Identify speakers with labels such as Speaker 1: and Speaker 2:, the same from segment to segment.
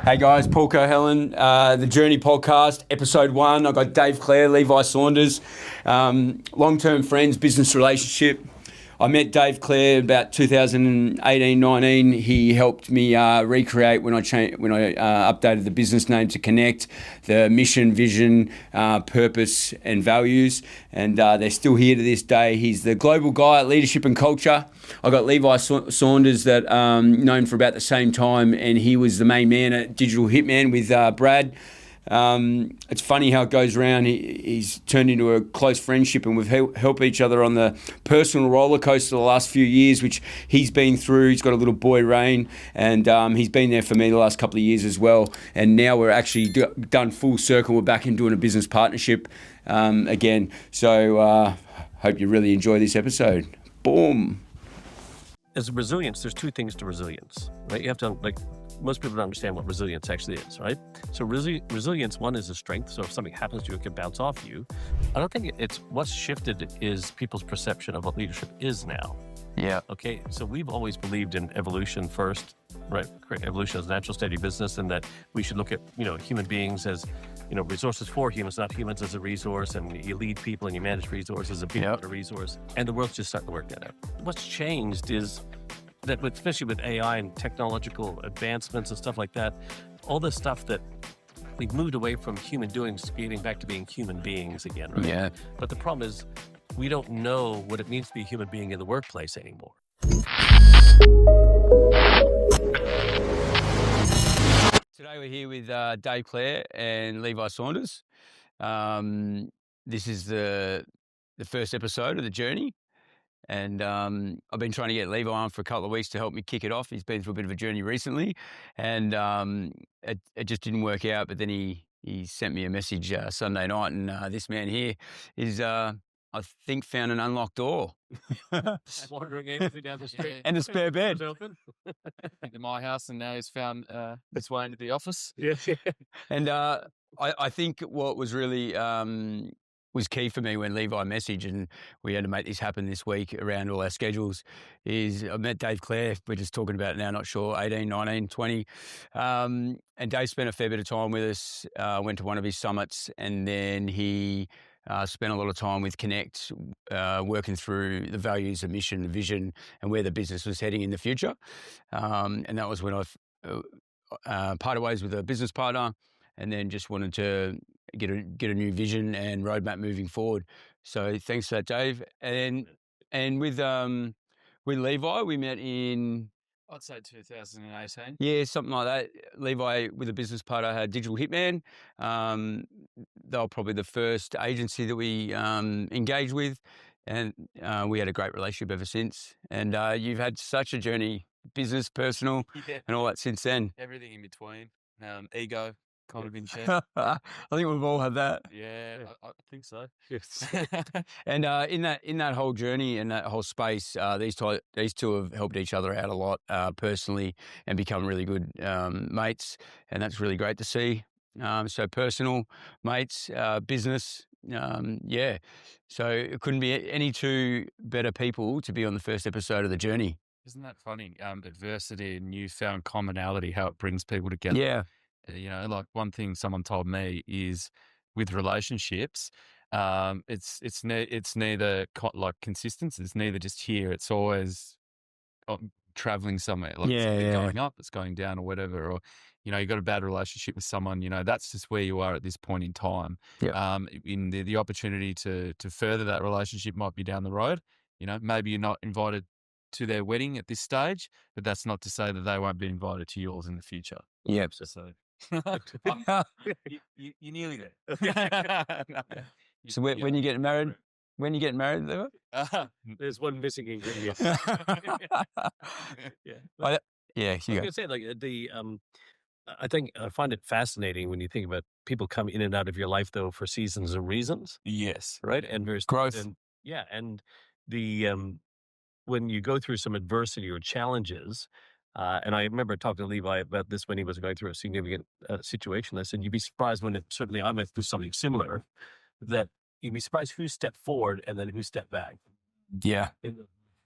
Speaker 1: Hey guys, Paul Cohelen, the JRNY podcast, episode 1. I've got Clare Levi Saunders, long-term friends, business relationship. I met Clare about 2018-19. He helped me recreate when I updated the business name to connect the mission, vision, purpose, and values. And they're still here to this day. He's the global guy at leadership and culture. I got Levi Saunders that known for about the same time, and he was the main man at Digital Hitman with Brad. It's funny how it goes around. He's turned into a close friendship, and we've helped each other on the personal roller coaster the last few years, which he's been through. He's got a little boy, Rain, and he's been there for me the last couple of years as well. And now we're actually done full circle. We're back in doing a business partnership again. So hope you really enjoy this episode. Boom.
Speaker 2: As resilience, there's two things to resilience, right? You have to, most people don't understand what resilience actually is, right? So resilience, one, is a strength. So if something happens to you, it can bounce off you. I don't think it's what's shifted is people's perception of what leadership is now.
Speaker 1: Yeah.
Speaker 2: Okay. So we've always believed in evolution first, right? Evolution as a natural state of business, and that we should look at, human beings as, resources for humans, not humans as a resource. And you lead people and you manage resources and people as a resource. And the world's just starting to work that out. What's changed is that, especially with AI and technological advancements and stuff like that, all this stuff that we've moved away from human doings, getting back to being human beings again, right?
Speaker 1: Yeah.
Speaker 2: But the problem is we don't know what it means to be a human being in the workplace anymore.
Speaker 1: Today we're here with Clare and Levi Saunders. This is the first episode of the JRNY. And I've been trying to get Levi on for a couple of weeks to help me kick it off. He's been through a bit of a journey recently, and it just didn't work out. But then he sent me a message Sunday night, and this man here is, I think, found an unlocked door.
Speaker 3: Wandering aimlessly down the street.
Speaker 1: And a spare bed.
Speaker 3: In my house, and now he's found his way into the office.
Speaker 2: Yeah.
Speaker 1: And I think what was really was key for me when Levi messaged, and we had to make this happen this week around all our schedules, is I met Clare. We're just talking about it now, not sure, 18, 19, 20. And Dave spent a fair bit of time with us, went to one of his summits, and then he spent a lot of time with Connect, working through the values, the mission, the vision, and where the business was heading in the future. And that was when I parted ways with a business partner, and then just wanted to get a new vision and roadmap moving forward. So thanks for that, Dave. And with Levi, we met in,
Speaker 3: I'd say 2018.
Speaker 1: yeah, something like that. Levi, with a business partner, had Digital Hitman. They were probably the first agency that we engaged with, and we had a great relationship ever since. And you've had such a journey, business, personal, and all that since then.
Speaker 3: Everything in between. Ego kind of in check.
Speaker 1: I think we've all had that.
Speaker 3: Yeah, I think so.
Speaker 2: Yes.
Speaker 1: And in that whole journey and that whole space, these two have helped each other out a lot personally and become really good mates, and that's really great to see. So personal mates, business, yeah. So it couldn't be any two better people to be on the first episode of the JRNY.
Speaker 3: Isn't that funny? Adversity and newfound commonality, how it brings people together.
Speaker 1: Yeah.
Speaker 3: Like one thing someone told me is with relationships, it's neither like consistency. It's neither just here. It's always traveling somewhere. Like it's either going up, it's going down, or whatever. Or you got a bad relationship with someone. That's just where you are at this point in time.
Speaker 1: Yeah.
Speaker 3: In the opportunity to further that relationship might be down the road. Maybe you're not invited to their wedding at this stage, but that's not to say that they won't be invited to yours in the future.
Speaker 1: Yeah.
Speaker 3: So.
Speaker 2: you nearly there.
Speaker 1: So when you get married, Levi?
Speaker 2: There's one missing ingredient.
Speaker 1: Yeah.
Speaker 2: I was going to say, I think I find it fascinating when you think about people come in and out of your life, though, for seasons and reasons.
Speaker 3: Yes.
Speaker 2: Right. And there's
Speaker 1: growth.
Speaker 2: And the when you go through some adversity or challenges, and I remember talking to Levi about this when he was going through a significant situation. I said, you'd be surprised certainly I went through something similar, that you'd be surprised who stepped forward and then who stepped back.
Speaker 1: Yeah.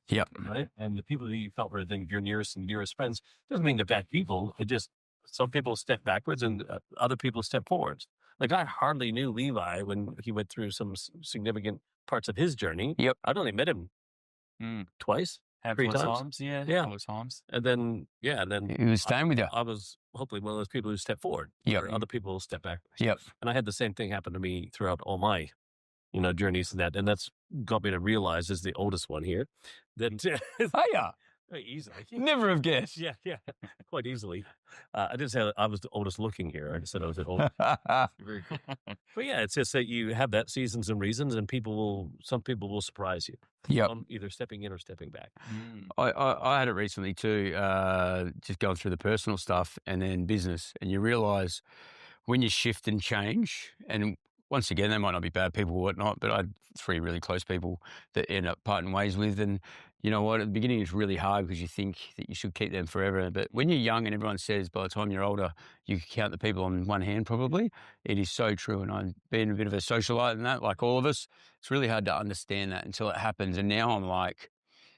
Speaker 1: Yep.
Speaker 2: Right. And the people that you felt were your nearest and dearest friends doesn't mean they're bad people. It just some people step backwards and other people step forwards. Like I hardly knew Levi when he went through some significant parts of his journey.
Speaker 1: Yep.
Speaker 2: I'd only met him twice, three times.
Speaker 3: Yeah,
Speaker 2: Yeah.
Speaker 3: couple of times.
Speaker 2: And then,
Speaker 1: He was staying with you.
Speaker 2: I was hopefully one of those people who step forward.
Speaker 1: Yep.
Speaker 2: Or other people step backwards.
Speaker 1: Yep.
Speaker 2: And I had the same thing happen to me throughout all my, journeys and that's got me to realize as the oldest one here that
Speaker 1: Oh, yeah.
Speaker 2: very easily.
Speaker 1: Never have guessed.
Speaker 2: Yeah, quite easily. I didn't say I was the oldest looking here. I just said I was the oldest. But yeah, it's just that you have that seasons and reasons, and some people will surprise you.
Speaker 1: Yep.
Speaker 2: Either stepping in or stepping back.
Speaker 1: I had it recently too, just going through the personal stuff and then business. And you realise when you shift and change, and once again, they might not be bad people or whatnot, but I had 3 really close people that end up parting ways with. And you know what, at the beginning it's really hard because you think that you should keep them forever. But when you're young and everyone says by the time you're older, you can count the people on one hand probably, it is so true. And I've been a bit of a socialite in that, like all of us. It's really hard to understand that until it happens. And now I'm like,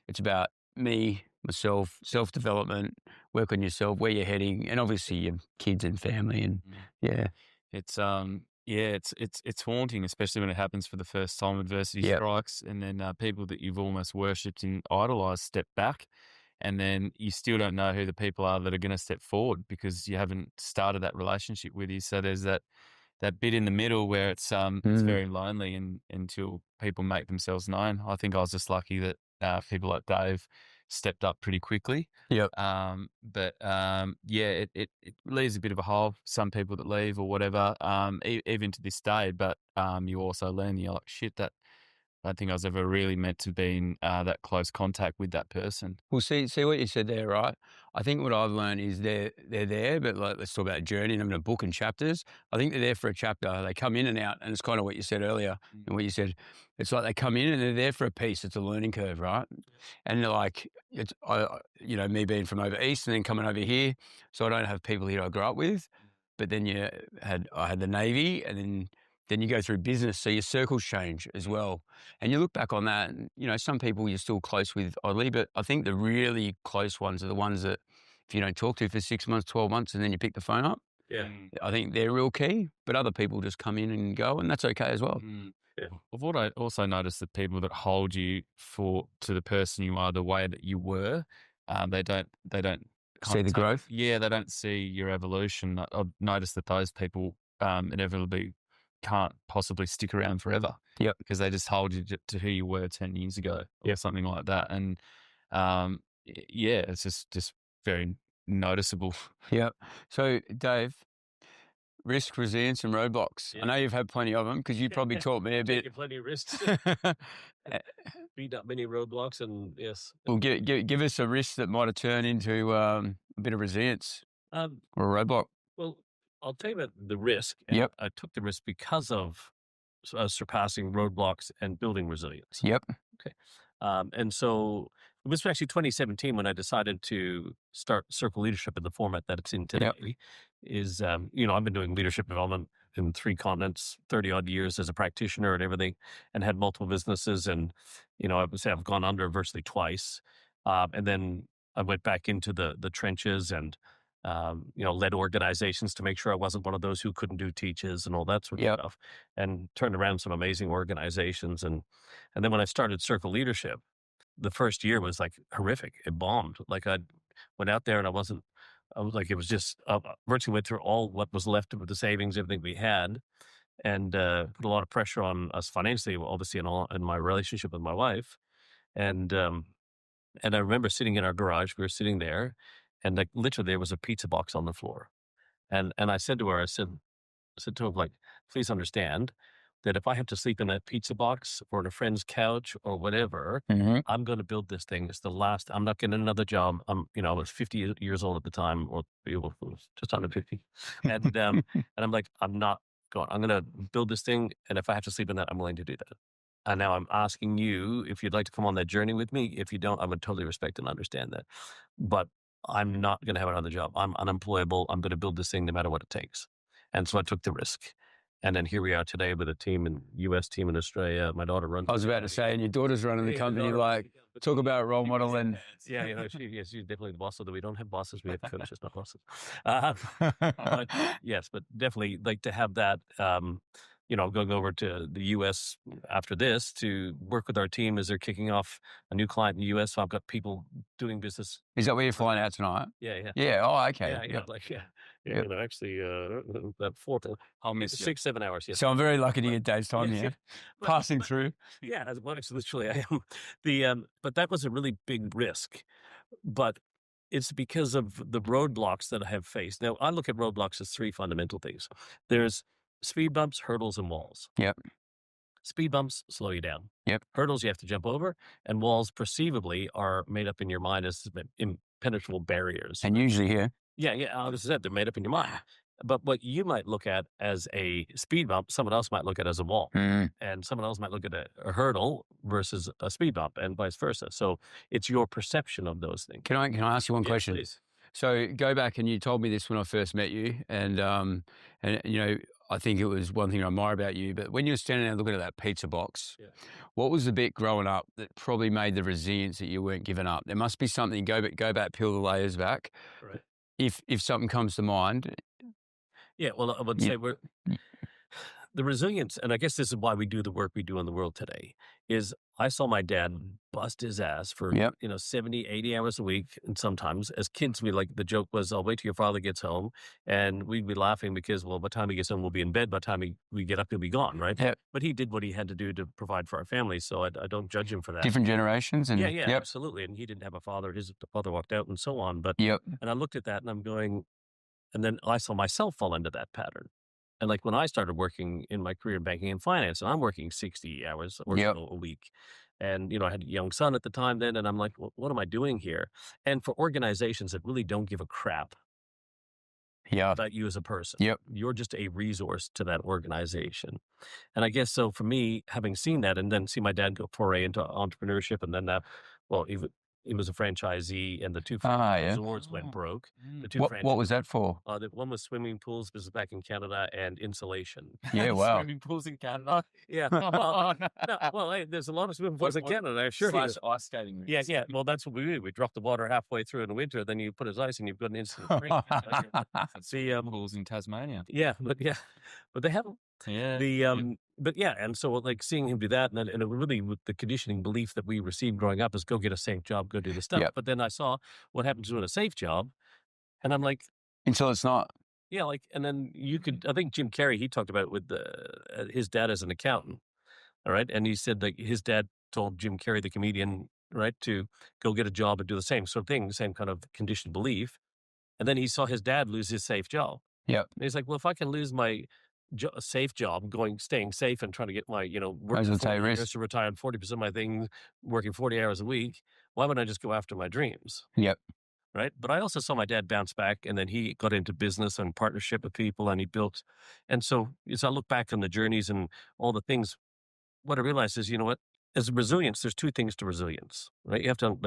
Speaker 1: it's about me, myself, self-development, work on yourself, where you're heading, and obviously your kids and family. And
Speaker 3: it's haunting, especially when it happens for the first time. Adversity strikes, and then people that you've almost worshipped and idolized step back, and then you still don't know who the people are that are going to step forward because you haven't started that relationship with you. So there's that bit in the middle where it's very lonely and until people make themselves known. I think I was just lucky that people like Dave stepped up pretty quickly.
Speaker 1: Yep.
Speaker 3: It leaves a bit of a hole. Some people that leave or whatever, even to this day. But you also learn, you're like, shit, that I don't think I was ever really meant to be in that close contact with that person.
Speaker 1: Well, see what you said there, right? I think what I've learned is they're there, but like, let's talk about journey and having a book and chapters. I think they're there for a chapter. They come in and out, and it's kind of what you said earlier and what you said. It's like they come in and they're there for a piece. It's a learning curve, right? And they're like, me being from over east and then coming over here, so I don't have people here I grew up with. But then I had the Navy, and then you go through business, so your circles change as well. And you look back on that, and, some people you're still close with oddly, but I think the really close ones are the ones that if you don't talk to for 6 months, 12 months, and then you pick the phone up, I think they're real key. But other people just come in and go, and that's okay as well.
Speaker 2: Yeah.
Speaker 3: Of what I also noticed, that people that hold you to the person you are, the way that you were, they don't
Speaker 1: See the growth?
Speaker 3: Yeah, they don't see your evolution. I've noticed that those people inevitably can't possibly stick around forever.
Speaker 1: Yep.
Speaker 3: Because they just hold you to who you were 10 years ago or something like that. And it's just very noticeable.
Speaker 1: Yep. So Dave, risk, resilience, and roadblocks. I know you've had plenty of them because you probably taught me a bit.
Speaker 2: Taking plenty of risks. Beat up many roadblocks, and yes.
Speaker 1: Well, give us a risk that might have turned into a bit of resilience or a roadblock.
Speaker 2: Well, I'll tell you about the risk. And I took the risk because of surpassing roadblocks and building resilience.
Speaker 1: Yep.
Speaker 2: Okay. And so it was actually 2017 when I decided to start Circle Leadership in the format that it's in today. I've been doing leadership development in 3 continents, 30 odd years as a practitioner and everything, and had multiple businesses. And, I would say I've gone under virtually twice. And then I went back into the trenches and, led organizations to make sure I wasn't one of those who couldn't do teaches and all that sort of stuff, and turned around some amazing organizations. And then when I started Circle Leadership, the first year was like horrific. It bombed. Like I went out there and I was like, it was just virtually went through all what was left of the savings, everything we had, and put a lot of pressure on us financially, obviously, in my relationship with my wife. And I remember sitting in our garage, we were sitting there, and like literally there was a pizza box on the floor. And I said to her, I said to her, like, please understand that if I have to sleep in that pizza box or on a friend's couch or whatever, I'm going to build this thing. It's the last, I'm not getting another job. I was 50 years old at the time, or just under 50. And I'm like, I'm not going, I'm going to build this thing. And if I have to sleep in that, I'm willing to do that. And now I'm asking you if you'd like to come on that journey with me. If you don't, I would totally respect and understand that. But I'm not going to have another job. I'm unemployable. I'm going to build this thing no matter what it takes. And so I took the risk. And then here we are today with a team in U.S. team in Australia. My daughter runs.
Speaker 1: I was about to say, and your daughter's running the company. Like,
Speaker 3: Talk about role model and
Speaker 2: Yeah, she's definitely the boss. Although we don't have bosses, we have coaches, not bosses. But yes, but definitely like to have that. Going over to the U.S. after this to work with our team as they're kicking off a new client in the U.S. So I've got people doing business.
Speaker 3: Is that where you're flying out tonight?
Speaker 2: Yeah.
Speaker 3: Yeah. Oh, okay.
Speaker 2: Yep. Actually, that 6-7 hours. Yes.
Speaker 3: So I'm very lucky to get Dave's time here, passing through.
Speaker 2: Yeah, as well, literally, I am. But that was a really big risk, but it's because of the roadblocks that I have faced. Now, I look at roadblocks as three fundamental things. There's speed bumps, hurdles, and walls.
Speaker 3: Yep.
Speaker 2: Speed bumps slow you down.
Speaker 3: Yep.
Speaker 2: Hurdles you have to jump over, and walls perceivably are made up in your mind as impenetrable barriers.
Speaker 3: And usually here.
Speaker 2: Yeah. This is it. They're made up in your mind. But what you might look at as a speed bump, someone else might look at as a wall, and someone else might look at a hurdle versus a speed bump, and vice versa. So it's your perception of those things.
Speaker 3: Can I ask you one question?
Speaker 2: Please.
Speaker 3: So go back, and you told me this when I first met you, and I think it was one thing I admire about you. But when you were standing there looking at that pizza box, what was the bit growing up that probably made the resilience that you weren't giving up? There must be something. Go back, peel the layers back.
Speaker 2: Right.
Speaker 3: If something comes to mind.
Speaker 2: Yeah, well, I would say the resilience, and I guess this is why we do the work we do in the world today, is I saw my dad bust his ass for 70, 80 hours a week. And sometimes as kids, the joke was, I'll wait till your father gets home. And we'd be laughing because, well, by the time he gets home, we'll be in bed. By the time we get up, he'll be gone, right?
Speaker 3: Yep.
Speaker 2: But he did what he had to do to provide for our family. So I don't judge him for that.
Speaker 3: Different generations. And
Speaker 2: yeah, absolutely. And he didn't have a father. His father walked out and so on. But and I looked at that and I'm going, and then I saw myself fall into that pattern. And like when I started working in my career in banking and finance, and I'm working 60 hours or so a week. And, I had a young son at the time then, and I'm like, well, what am I doing here? And for organizations that really don't give a crap about you as a person, you're just a resource to that organization. And I guess so for me, having seen that and then see my dad go foray into entrepreneurship, and then he was a franchisee, and the two resorts went broke. The two
Speaker 3: what was that for?
Speaker 2: The one was swimming pools, this is back in Canada, and insulation.
Speaker 3: Yeah, wow.
Speaker 4: Swimming pools in Canada?
Speaker 2: Yeah. Hey, there's a lot of swimming pools in Canada, sure.
Speaker 4: / ice skating rinks.
Speaker 2: Yeah. Well, that's what we do. We drop the water halfway through in the winter, then you put his ice and you've got an instant drink.
Speaker 4: See, pools in Tasmania.
Speaker 2: Yeah, but they haven't.
Speaker 4: Yeah.
Speaker 2: And so like seeing him do that, and it really with the conditioning belief that we received growing up is go get a safe job, go do the stuff. But then I saw what happens doing a safe job, and I'm like,
Speaker 3: until it's not.
Speaker 2: Yeah, and then I think Jim Carrey, he talked about it with his dad as an accountant, all right, and he said that his dad told Jim Carrey, the comedian, right, to go get a job and do the same sort of thing, the same kind of conditioned belief, and then he saw his dad lose his safe job. And he's like, well, if I can lose my safe job, staying safe and trying to get my, working 40 years to retire on 40% of my things, working 40 hours a week, why wouldn't I just go after my dreams? Right. But I also saw my dad bounce back, and then he got into business and partnership with people, and he built. And so as I look back on the journeys and all the things, what I realized is, as resilience, there's two things to resilience, right? You have to,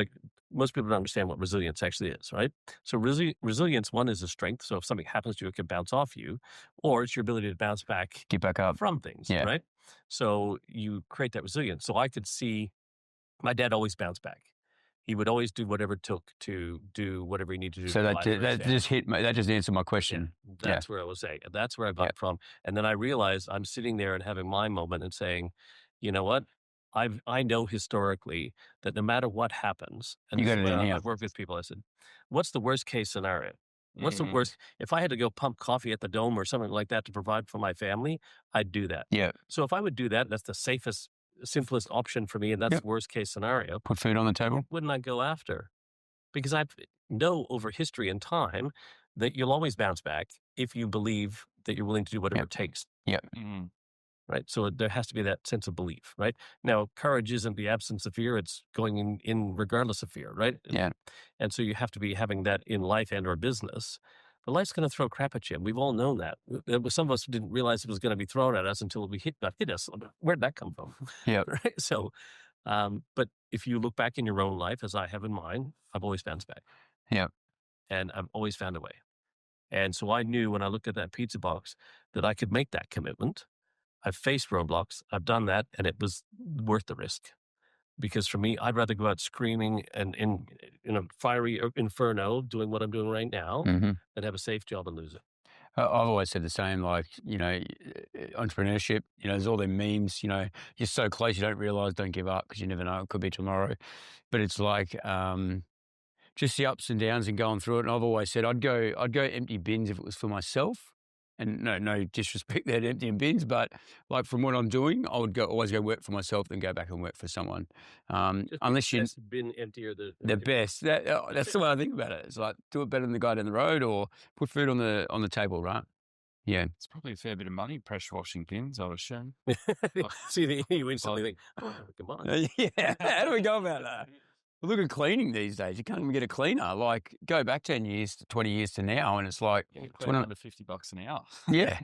Speaker 2: most people don't understand what resilience actually is, right? So resilience, one is a strength. So if something happens to you, it can bounce off you, or it's your ability to bounce back,
Speaker 3: get back up
Speaker 2: from things, right? So you create that resilience. So I could see my dad always bounced back. He would always do whatever it took to do whatever he needed to do.
Speaker 3: So that just answered my question.
Speaker 2: That's where I was saying. That's where I got from. And then I realized I'm sitting there and having my moment and saying, you know what? I know historically that no matter what happens, and I've worked with people, I said, what's the worst case scenario? What's the worst? If I had to go pump coffee at the Dome or something like that to provide for my family, I'd do that. So if I would do that, that's the safest, simplest option for me, and that's the worst case scenario.
Speaker 3: Put food on the table.
Speaker 2: Wouldn't I go after? Because I know over history and time that you'll always bounce back if you believe that you're willing to do whatever it takes. Right. So there has to be that sense of belief, right? Now, courage isn't the absence of fear. It's going in regardless of fear, right? And so you have to be having that in life and or business. But life's going to throw crap at you. We've all known that. Some of us didn't realize it was going to be thrown at us until we hit us. Where'd that come from? Right. So, but if you look back in your own life, as I have in mine, I've always bounced back. And I've always found a way. And so I knew when I looked at that pizza box that I could make that commitment. I've faced roadblocks. I've done that, and it was worth the risk. because for me, I'd rather go out screaming and in a fiery inferno doing what I'm doing right now
Speaker 5: Mm-hmm.
Speaker 2: than have a safe job and lose it.
Speaker 5: I've always said the same, like, entrepreneurship, there's all them memes, you're so close, you don't realize, don't give up because you never know, it could be tomorrow. But it's like, just the ups and downs and going through it. And I've always said I'd go empty bins if it was for myself. And no disrespect there to emptying bins, but like from what I'm doing, I would always go work for myself, then go back and work for someone. Unless you
Speaker 2: been emptier
Speaker 5: the best. That's the way I think about it. It's like, do it better than the guy down the road, or put food on the table, right? Yeah,
Speaker 3: It's probably a fair bit of money, pressure washing bins, I would assume.
Speaker 2: See, you instantly think, oh, come on.
Speaker 5: Yeah. How do we go about that? Well, look at cleaning these days. You can't even get a cleaner. Like, go back 10 years, 20 years to now, and it's like,
Speaker 3: it's under $50 an hour.
Speaker 5: Yeah.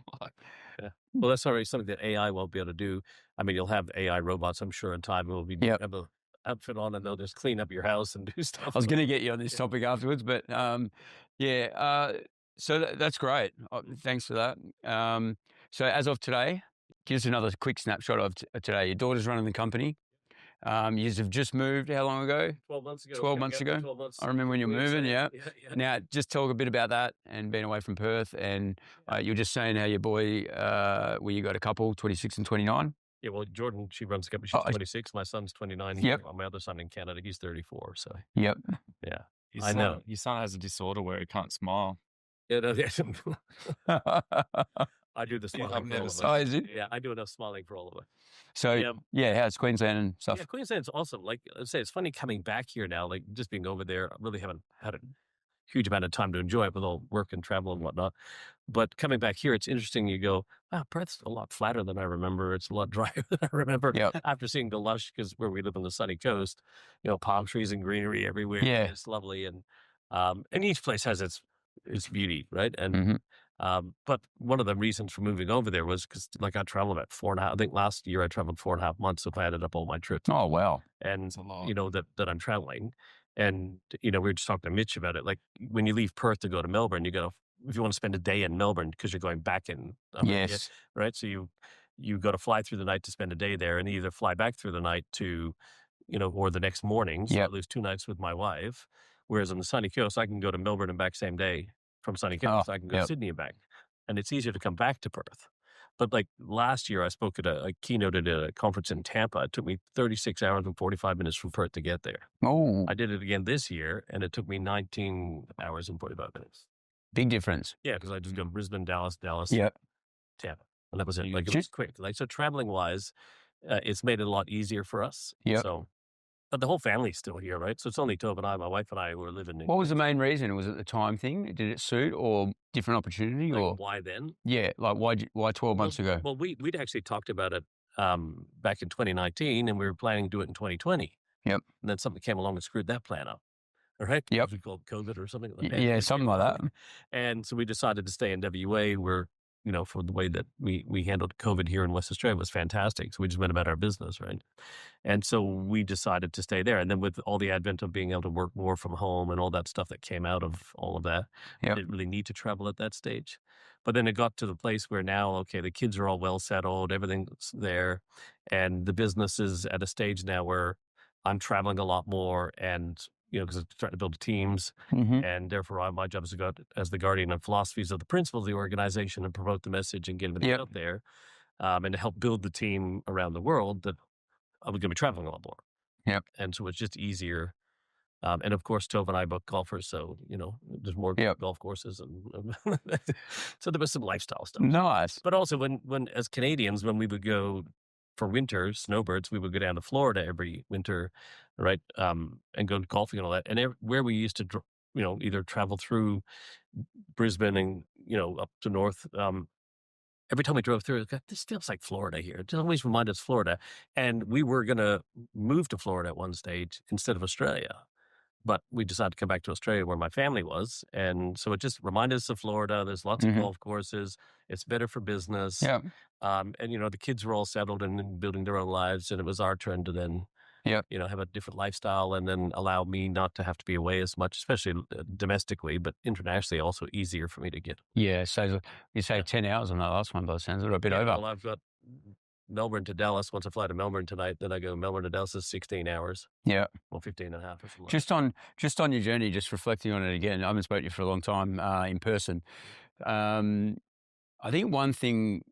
Speaker 2: Yeah. Well, that's already something that AI won't be able to do. I mean, you'll have AI robots, I'm sure, in time. Will be have an outfit on, and they'll just clean up your house and do stuff.
Speaker 5: I was going to get you on this topic afterwards, but so that's great. Thanks for that. So as of today, give us another quick snapshot of today. Your daughter's running the company. You have just moved how long ago?
Speaker 2: 12 months ago.
Speaker 5: 12 months ago?
Speaker 2: 12 months.
Speaker 5: I remember when you were moving, yeah.
Speaker 2: Yeah.
Speaker 5: Now, just talk a bit about that and being away from Perth. And you were just saying how your boy, where you got a couple, 26 and 29?
Speaker 2: Yeah, well, Jordan, she runs the company. She's 26. My son's 29.
Speaker 5: Yep.
Speaker 2: My other son in Canada, he's 34. So,
Speaker 5: yep.
Speaker 2: Yeah.
Speaker 3: I know. Your son has a disorder where he can't smile.
Speaker 2: Yeah, no, I do the smiling.
Speaker 3: I've never
Speaker 5: seen it.
Speaker 2: Yeah, I do enough smiling for all of us.
Speaker 5: So, how's Queensland and stuff?
Speaker 2: Yeah, Queensland's awesome. Like I say, it's funny coming back here now, like just being over there. I really haven't had a huge amount of time to enjoy it with all work and travel and whatnot. But coming back here, it's interesting. You go, wow, Perth's a lot flatter than I remember. It's a lot drier than I remember.
Speaker 5: Yep.
Speaker 2: After seeing the lush, because where we live on the sunny coast, palm trees and greenery everywhere.
Speaker 5: Yeah.
Speaker 2: It's lovely. And each place has its beauty, right? And
Speaker 5: Mhm.
Speaker 2: But one of the reasons for moving over there was because, like, I traveled about 4.5. I think last year I traveled 4.5 months if I added up all my trips.
Speaker 5: Oh, wow.
Speaker 2: And
Speaker 3: That's a lot.
Speaker 2: that I'm traveling, and we were just talking to Mitch about it. Like when you leave Perth to go to Melbourne, if you want to spend a day in Melbourne because you're going back in.
Speaker 5: Yes.
Speaker 2: Right. So you got to fly through the night to spend a day there, and either fly back through the night to, or the next morning. So I lose 2 nights with my wife. Whereas on the sunny coast, I can go to Melbourne and back same day. From sunny coast, I can go to Sydney and back, and it's easier to come back to Perth. But like last year, I spoke at a keynote at a conference in Tampa. It took me 36 hours and 45 minutes from Perth to get there.
Speaker 5: Oh,
Speaker 2: I did it again this year, and it took me 19 hours and 45 minutes.
Speaker 5: big difference.
Speaker 2: Yeah, because I just go Brisbane, Dallas,
Speaker 5: Yep.
Speaker 2: Tampa, and that was it. Like it was quick. Like so, traveling wise, it's made it a lot easier for us.
Speaker 5: Yep.
Speaker 2: So. But the whole family's still here, right? So it's only Tove and I, my wife and I, who are living in.
Speaker 5: What was the main reason? Was it the time thing? Did it suit, or different opportunity, or
Speaker 2: why then?
Speaker 5: Yeah, like why 12 months ago?
Speaker 2: Well, we'd actually talked about it back in 2019, and we were planning to do it in 2020.
Speaker 5: Yep.
Speaker 2: And then something came along and screwed that plan up. All right.
Speaker 5: Yep.
Speaker 2: We called COVID or something.
Speaker 5: Yeah, something like that.
Speaker 2: And so we decided to stay in WA, where for the way that we handled COVID here in West Australia was fantastic. So we just went about our business, right? And so we decided to stay there. And then with all the advent of being able to work more from home and all that stuff that came out of all of that, we didn't really need to travel at that stage. But then it got to the place where now, okay, the kids are all well settled, everything's there, and the business is at a stage now where I'm traveling a lot more, and because I'm trying to build teams, and therefore my job is to go out as the guardian of philosophies of the principles of the organization and promote the message and get everything out there, and to help build the team around the world that I'm going to be traveling a lot more.
Speaker 5: Yep.
Speaker 2: And so it's just easier. And of course, Tove and I both golfers, so there's more golf courses, and so there was some lifestyle stuff.
Speaker 5: Nice.
Speaker 2: But also, when as Canadians, when we would go for winter snowbirds, we would go down to Florida every winter, right? And go golfing and all that. And where we used to, either travel through Brisbane and up to north. Every time we drove through, this feels like Florida here. It always reminded us of Florida. And we were going to move to Florida at one stage instead of Australia. But we decided to come back to Australia where my family was. And so it just reminded us of Florida. There's lots of golf courses. It's better for business.
Speaker 5: Yeah.
Speaker 2: And, the kids were all settled and building their own lives. And it was our turn to then, have a different lifestyle, and then allow me not to have to be away as much, especially domestically, but internationally also easier for me to get.
Speaker 5: Yeah. So you say 10 hours on that last one, by the sounds of it, a bit over.
Speaker 2: Well, I've got Melbourne to Dallas. Once I fly to Melbourne tonight, then I go Melbourne to Dallas is 16 hours.
Speaker 5: Yeah.
Speaker 2: Well, 15 and a half or something.
Speaker 5: Just on your journey, just reflecting on it again, I haven't spoken to you for a long time in person. I think one thing,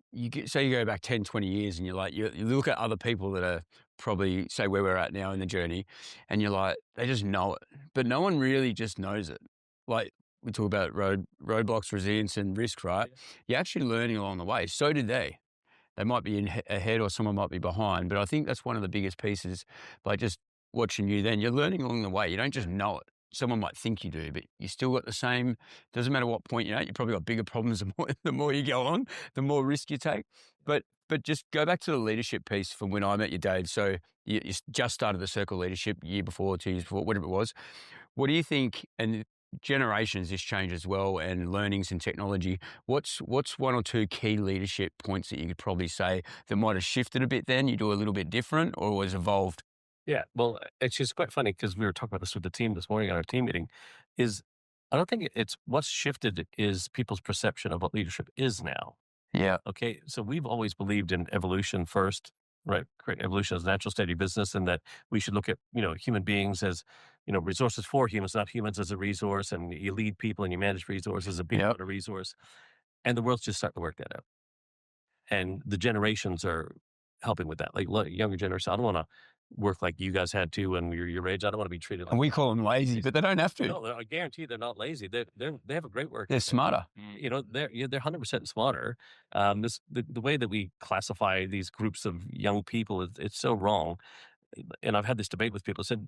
Speaker 5: say you go back 10, 20 years and you're like, you look at other people that are probably, say where we're at now in the journey, and you're like, they just know it. But no one really just knows it. Like we talk about roadblocks, resilience and risk, right?
Speaker 2: Yeah.
Speaker 5: You're actually learning along the way. So did they. They might be ahead or someone might be behind. But I think that's one of the biggest pieces by just watching you then. You're learning along the way. You don't just know it. Someone might think you do, but you still got the same, doesn't matter what point you're at, you probably got bigger problems the more you go on, the more risk you take. But just go back to the leadership piece from when I met you, Dave. So you just started the Circle Leadership year before, 2 years before, whatever it was. What do you think, and generations this change as well, and learnings and technology, what's one or two key leadership points that you could probably say that might have shifted a bit then, you do a little bit different, or was evolved?
Speaker 2: Yeah, well, it's just quite funny because we were talking about this with the team this morning on our team meeting. I don't think it's what's shifted is people's perception of what leadership is now.
Speaker 5: Yeah.
Speaker 2: Okay, so we've always believed in evolution first, right? Evolution as a natural state of business, and that we should look at human beings as resources for humans, not humans as a resource, and you lead people and you manage resources as a people
Speaker 5: Yep.
Speaker 2: and a resource, and the world's just starting to work that out, and the generations are helping with that. Like younger generation, I don't want to work like you guys had to when you're your age. I don't want to be treated like.
Speaker 5: And we call them lazy, but they don't have to.
Speaker 2: No, I guarantee they're not lazy. They have a great work.
Speaker 5: They're smarter.
Speaker 2: They're 100% smarter. The way that we classify these groups of young people it's so wrong. And I've had this debate with people. Said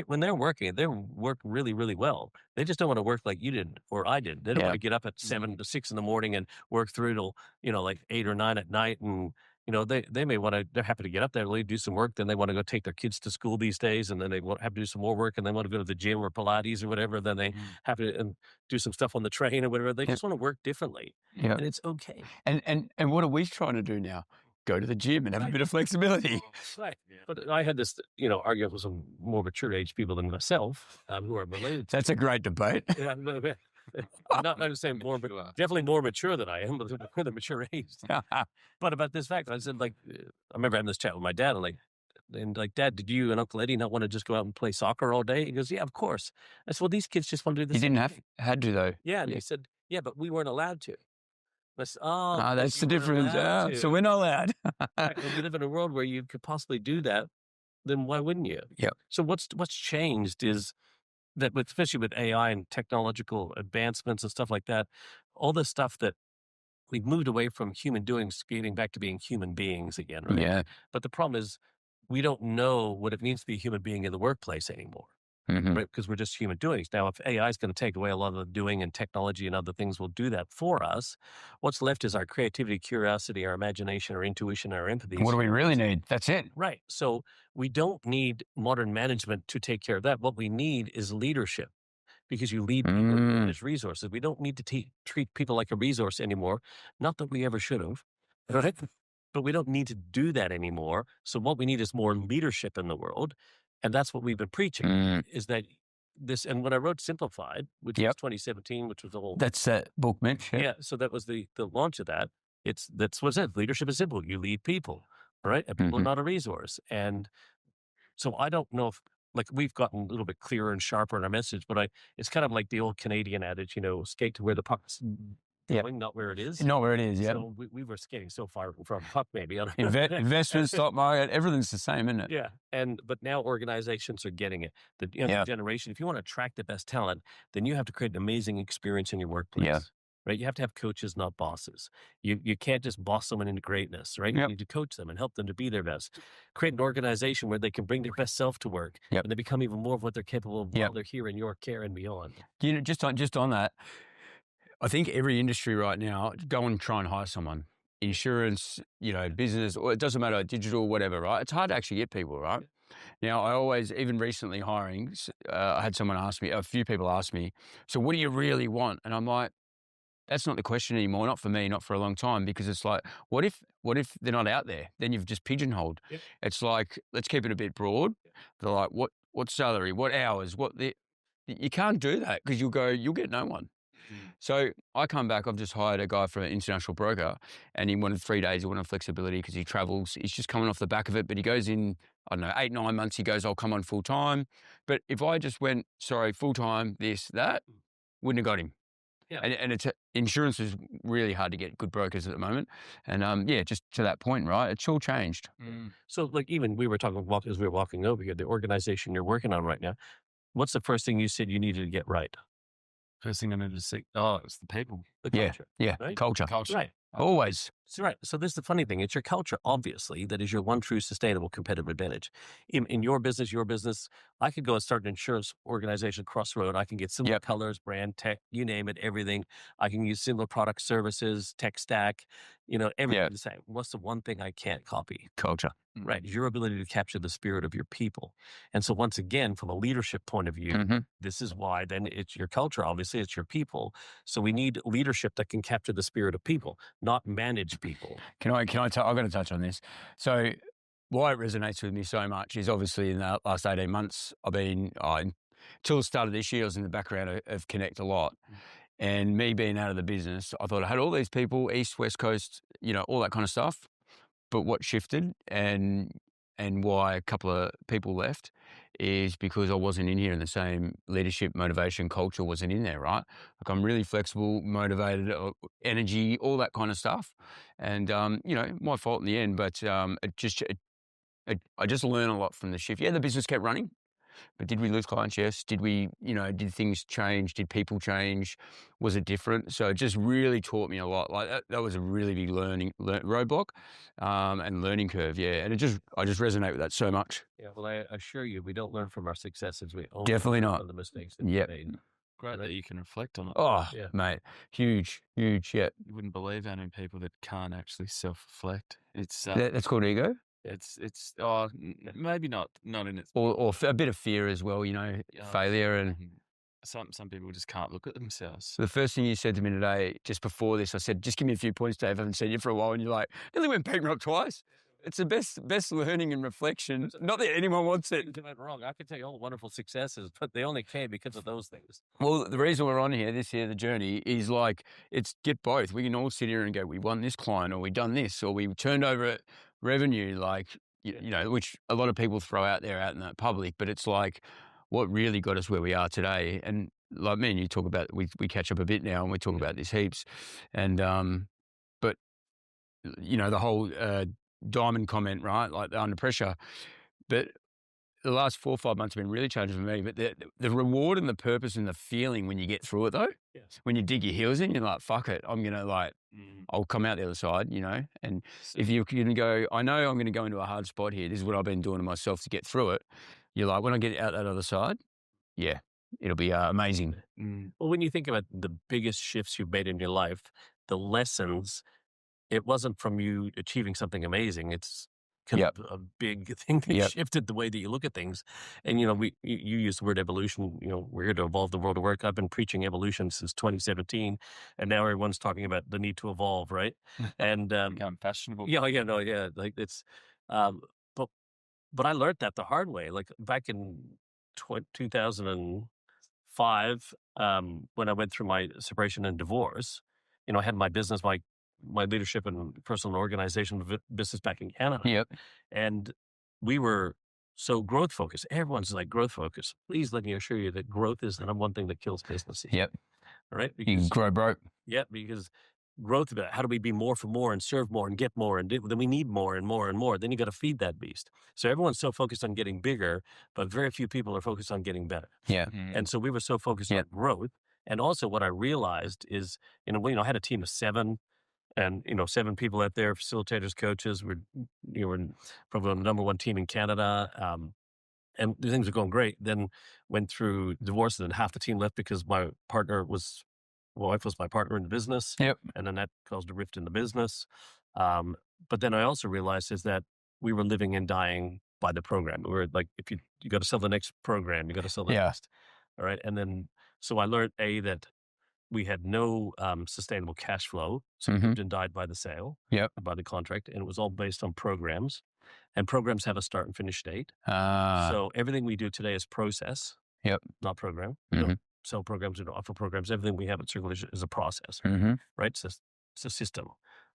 Speaker 2: when they're working, they work really, really well. They just don't want to work like you did or I did. They don't want to get up at 7 to 6 in the morning and work through till like 8 or 9 at night. And they may want to. They're happy to get up there early, do some work. Then they want to go take their kids to school these days, and then they have to do some more work, and they want to go to the gym or Pilates or whatever. Then they have to do some stuff on the train or whatever. They just want to work differently, and it's okay.
Speaker 5: And what are we trying to do now? Go to the gym and have a bit of flexibility.
Speaker 2: Right. Yeah. But I had this, argument with some more mature age people than myself who are related.
Speaker 5: That's a great debate.
Speaker 2: Yeah, I'm not saying more, but definitely more mature than I am, but the mature age. But about this fact, I said, I remember having this chat with my dad, and Dad, did you and Uncle Eddie not want to just go out and play soccer all day? He goes, yeah, of course. I said, well, these kids just want to do this.
Speaker 5: You didn't had to though.
Speaker 2: Yeah, and he said, yeah, but we weren't allowed to. I said,
Speaker 5: that's the difference. So we're not allowed.
Speaker 2: When we live in a world where you could possibly do that, then why wouldn't you?
Speaker 5: Yeah.
Speaker 2: So what's changed is that, especially with AI and technological advancements and stuff like that, all this stuff that we've moved away from human doings, getting back to being human beings again, right?
Speaker 5: Yeah.
Speaker 2: But the problem is we don't know what it means to be a human being in the workplace anymore.
Speaker 5: Mm-hmm.
Speaker 2: Right? Because we're just human doings. Now, if AI is going to take away a lot of the doing and technology and other things will do that for us, what's left is our creativity, curiosity, our imagination, our intuition, our empathy.
Speaker 5: What do we really need? That's it.
Speaker 2: Right. So we don't need modern management to take care of that. What we need is leadership, because you lead people and manage resources. We don't need to treat people like a resource anymore. Not that we ever should have, right? But we don't need to do that anymore. So what we need is more leadership in the world. And that's what we've been preaching, is that this, and when I wrote Simplified, which was 2017, which was the whole.
Speaker 5: That's that book, Mitch.
Speaker 2: Yeah. So that was the launch of that. That's what it said. Leadership is simple. You lead people, right? And people are not a resource. And so I don't know if, we've gotten a little bit clearer and sharper in our message, but it's kind of like the old Canadian adage, skate to where the puck's going, not where it is.
Speaker 5: Not where it is, yeah.
Speaker 2: So we were skating so far from puck, maybe.
Speaker 5: Investment, stock market, everything's the same, isn't it?
Speaker 2: Yeah. But now organizations are getting it. The generation, if you want to attract the best talent, then you have to create an amazing experience in your workplace.
Speaker 5: Yeah.
Speaker 2: Right? You have to have coaches, not bosses. You can't just boss someone into greatness, right? You need to coach them and help them to be their best. Create an organization where they can bring their best self to work, and they become even more of what they're capable of while they're here in your care and beyond.
Speaker 5: Just on that, I think every industry right now, go and try and hire someone. Insurance, business, or it doesn't matter, digital, whatever, right? It's hard to actually get people, right? Now, I always, even recently hiring, I had a few people ask me, so what do you really want? And I'm like, that's not the question anymore, not for me, not for a long time, because it's like, what if they're not out there? Then you've just pigeonholed. Yep. It's like, let's keep it a bit broad. They're like, what salary, what hours, you can't do that, because you'll get no one. So I come back, I've just hired a guy from an international broker, and he wanted 3 days, he wanted flexibility because he travels. He's just coming off the back of it, but he goes in, I don't know, 8, 9 months, he goes, I'll come on full time. But if I just went, sorry, full time, this, that, wouldn't have got him.
Speaker 2: Yeah.
Speaker 5: And it's insurance is really hard to get good brokers at the moment. And yeah, just to that point, right? It's all changed.
Speaker 2: So like even we were talking about as we were walking over here, the organization you're working on right now, what's the first thing you said you needed to get right?
Speaker 3: First thing I needed to see, it was the people.
Speaker 2: The
Speaker 5: Yeah,
Speaker 2: culture.
Speaker 5: yeah,
Speaker 2: Right?
Speaker 5: culture.
Speaker 2: Right.
Speaker 5: Always.
Speaker 2: So, right. So this is the funny thing. It's your culture, obviously, that is your one true sustainable competitive advantage. In your business, I could go and start an insurance organization across the road. I can get similar
Speaker 5: Yep.
Speaker 2: colors, brand, tech, you name it, everything. I can use similar product services, tech stack, everything
Speaker 5: Yeah.
Speaker 2: the same. What's the one thing I can't copy?
Speaker 5: Culture.
Speaker 2: Right. Your ability to capture the spirit of your people. And so once again, from a leadership point of view,
Speaker 5: Mhm.
Speaker 2: this is why then it's your culture. Obviously, it's your people. So we need leadership that can capture the spirit of people, not manage people.
Speaker 5: Can I? I've got to touch on this. So why it resonates with me so much is obviously in the last 18 months, I've been, until the start of this year, I was in the background of Connect a lot. And me being out of the business, I thought I had all these people, East, West Coast, all that kind of stuff. But what shifted and why a couple of people left is because I wasn't in here and the same leadership, motivation, culture wasn't in there, right? Like I'm really flexible, motivated, energy, all that kind of stuff. And, my fault in the end, but I just learned a lot from the shift. Yeah, the business kept running, but did we lose clients? Yes. Did we, did things change? Did people change? Was it different? So it just really taught me a lot. Like that was a really big roadblock and learning curve. Yeah. And I just resonate with that so much.
Speaker 2: Yeah. Well, I assure you, we don't learn from our successes. We only
Speaker 5: Definitely
Speaker 2: learn
Speaker 5: not.
Speaker 2: from the mistakes that we
Speaker 5: Yep.
Speaker 2: made.
Speaker 3: Great that you can reflect on it.
Speaker 5: Oh,
Speaker 2: Yeah.
Speaker 5: mate. Huge. Yeah.
Speaker 3: You wouldn't believe how many people that can't actually self-reflect. It's
Speaker 5: That's called ego.
Speaker 3: it's maybe not in its
Speaker 5: Or a bit of fear as well, failure. And
Speaker 3: some people just can't look at themselves.
Speaker 5: the first thing you said to me today, just before this, I said, just give me a few points, Dave. I haven't seen you for a while. And you're like, nearly went bankrupt twice. It's the best learning and reflection. Not that anyone wants it.
Speaker 2: You went wrong. I could tell you all the wonderful successes, but they only came because of those things.
Speaker 5: Well, the reason we're on here, the journey, is like, it's get both. We can all sit here and go, we won this client, or we done this, or we turned over revenue, like, which a lot of people throw out there out in the public, but it's like what really got us where we are today. And like me and you talk about, we catch up a bit now and we talk about this heaps. And, but, the whole diamond comment, right? Like the under pressure. But the last 4 or 5 months have been really challenging for me. But the reward and the purpose and the feeling when you get through it, though, when you dig your heels in, you're like, fuck it, I'm going to I'll come out the other side, and if you can go, I know I'm going to go into a hard spot here. This is what I've been doing to myself to get through it. You're like, when I get out that other side, yeah, it'll be amazing.
Speaker 2: Well, when you think about the biggest shifts you've made in your life, the lessons, it wasn't from you achieving something amazing. It's kind of a big thing that shifted the way that you look at things. And, you use the word evolution, we're here to evolve the world of work. I've been preaching evolution since 2017, and now everyone's talking about the need to evolve, right? And
Speaker 3: Become fashionable.
Speaker 2: Like it's, but I learned that the hard way. Like back in 2005, when I went through my separation and divorce, I had my business, my leadership and personal organization business back in Canada.
Speaker 5: Yep.
Speaker 2: And we were so growth focused. Everyone's like growth focused. Please let me assure you that growth is the number one thing that kills businesses.
Speaker 5: Yep.
Speaker 2: All right.
Speaker 5: You can grow broke.
Speaker 2: Yeah. Because growth about how do we be more for more and serve more and get more, and then we need more and more and more. Then you got to feed that beast. So everyone's so focused on getting bigger, but very few people are focused on getting better.
Speaker 5: Yeah.
Speaker 2: And so we were so focused on growth. And also what I realized is, I had a team of 7. And, 7 people out there, facilitators, coaches. We're probably the number 1 team in Canada. And the things were going great. Then went through divorce, and then half the team left because my wife was my partner in the business.
Speaker 5: Yep.
Speaker 2: And then that caused a rift in the business. But then I also realized is that we were living and dying by the program. We were like, if you got to sell the next program, you got to sell the next. All right. And then, so I learned that we had no sustainable cash flow. So we lived and died by the sale, by the contract. And it was all based on programs. And programs have a start and finish date. So everything we do today is process, not program. We don't sell programs, we don't offer programs. Everything we have at Circle is a process,
Speaker 5: Mm-hmm.
Speaker 2: right? It's a system,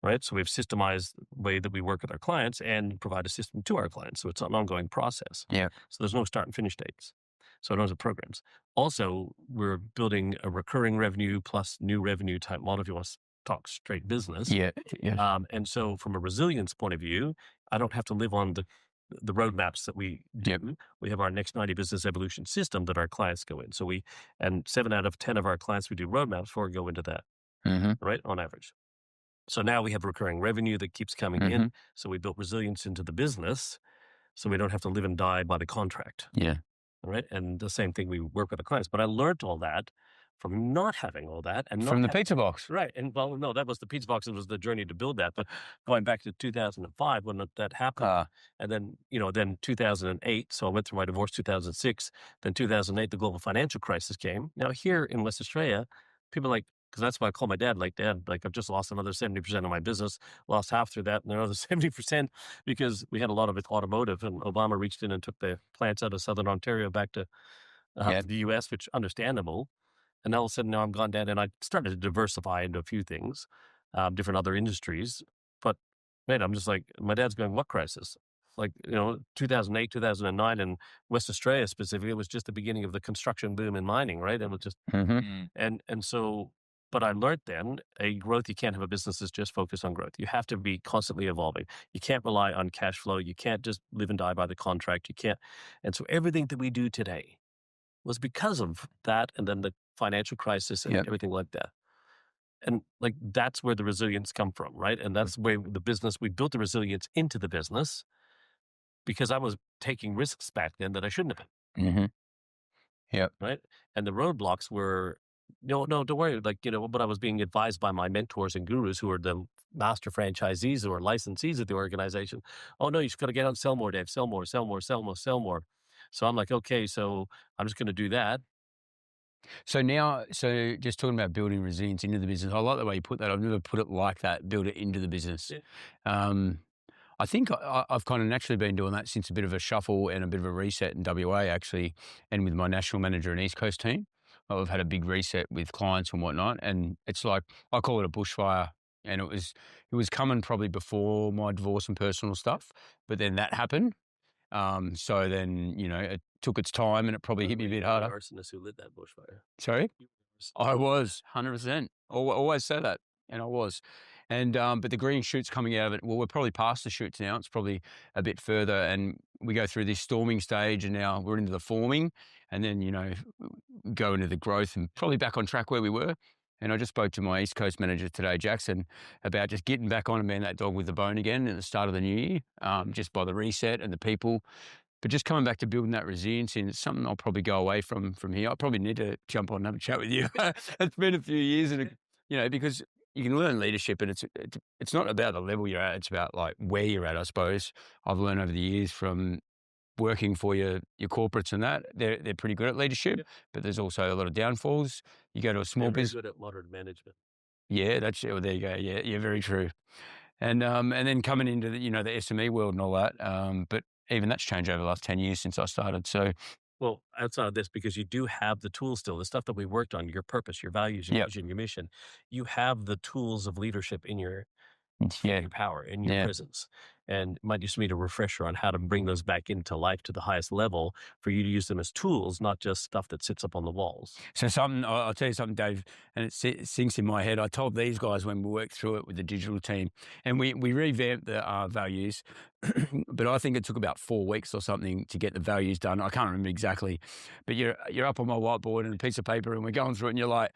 Speaker 2: right? So we've systemized the way that we work with our clients and provide a system to our clients. So it's an ongoing process.
Speaker 5: Yeah.
Speaker 2: So there's no start and finish dates. So in terms of programs. Also, we're building a recurring revenue plus new revenue type model if you want to talk straight business.
Speaker 5: Yeah. Yeah.
Speaker 2: And so from a resilience point of view, I don't have to live on the roadmaps that we do.
Speaker 5: Yep.
Speaker 2: We have our next 90 business evolution system that our clients go in. So and 7 out of 10 of our clients we do roadmaps for go into that,
Speaker 5: Mm-hmm.
Speaker 2: right? On average. So now we have recurring revenue that keeps coming
Speaker 5: Mm-hmm.
Speaker 2: in. So we built resilience into the business so we don't have to live and die by the contract.
Speaker 5: Yeah.
Speaker 2: All right. And the same thing, we work with the clients. But I learned all that from not having all that and
Speaker 5: From the pizza box.
Speaker 2: Right. And well, no, that was the pizza box. It was the journey to build that. But going back to 2005 when that happened, and then 2008. So I went through my divorce 2006. Then 2008, the global financial crisis came. Now here in West Australia, people like, because that's why I call my dad, like, Dad, like I've just lost another 70% of my business, lost half through that, and another 70% because we had a lot of it automotive, and Obama reached in and took the plants out of Southern Ontario back to the U.S., which understandable. And all of a sudden now I'm gone, Dad, and I started to diversify into a few things, different other industries. But man, I'm just like, my dad's going, what crisis? Like, 2008, 2009 in West Australia specifically, it was just the beginning of the construction boom in mining, right? And it was just,
Speaker 5: Mm-hmm.
Speaker 2: and so, but I learned then you can't have a business that's just focused on growth. You have to be constantly evolving. You can't rely on cash flow. You can't just live and die by the contract. You can't. And so everything that we do today was because of that. And then the financial crisis and everything like that. And like, that's where the resilience come from, right? And that's where we built the resilience into the business because I was taking risks back then that I shouldn't have been.
Speaker 5: Mm-hmm. Yep.
Speaker 2: Right. And the roadblocks were, no, don't worry. Like, but I was being advised by my mentors and gurus who are the master franchisees or licensees of the organization. Oh no, you just got to get out and sell more, Dave. Sell more, sell more, sell more, sell more. So I'm like, okay, so I'm just going to do that.
Speaker 5: So just talking about building resilience into the business, I like the way you put that. I've never put it like that, build it into the business.
Speaker 2: Yeah.
Speaker 5: I think I've kind of naturally been doing that since a bit of a shuffle and a bit of a reset in WA actually, and with my national manager and East Coast team. I've had a big reset with clients and whatnot, and it's like, I call it a bushfire, and it was coming probably before my divorce and personal stuff, but then that happened. So then, it took its time and it probably hit me a bit harder.
Speaker 2: Arsonist who lit that bushfire.
Speaker 5: Sorry? I was 100%. Always say that. And I was. And, but the green shoots coming out of it, well, we're probably past the shoots now. It's probably a bit further, and we go through this storming stage, and now we're into the forming, and then, go into the growth and probably back on track where we were. And I just spoke to my East Coast manager today, Jackson, about just getting back on and being that dog with the bone again at the start of the new year, just by the reset and the people. But just coming back to building that resilience, and it's something I'll probably go away from here. I probably need to jump on and have a chat with you. It's been a few years, and because you can learn leadership, and it's not about the level you're at. It's about like where you're at, I suppose. I've learned over the years from working for your corporates and that they're pretty good at leadership, but there's also a lot of downfalls. You go to a small business.
Speaker 2: Good at modern management.
Speaker 5: Yeah, there you go. Yeah, very true. And then coming into the the SME world and all that. But even that's changed over the last 10 years since I started. So,
Speaker 2: well, outside of this, because you do have the tools still, the stuff that we worked on, your purpose, your values, your vision, your mission, you have the tools of leadership in your power, in your presence. And it might just need a refresher on how to bring those back into life to the highest level for you to use them as tools, not just stuff that sits up on the walls.
Speaker 5: So I'll tell you something, Dave, and it sinks in my head. I told these guys when we worked through it with the digital team, and we revamped the values, but I think it took about 4 weeks or something to get the values done. I can't remember exactly, but you're up on my whiteboard and a piece of paper, and we're going through it, and you're like,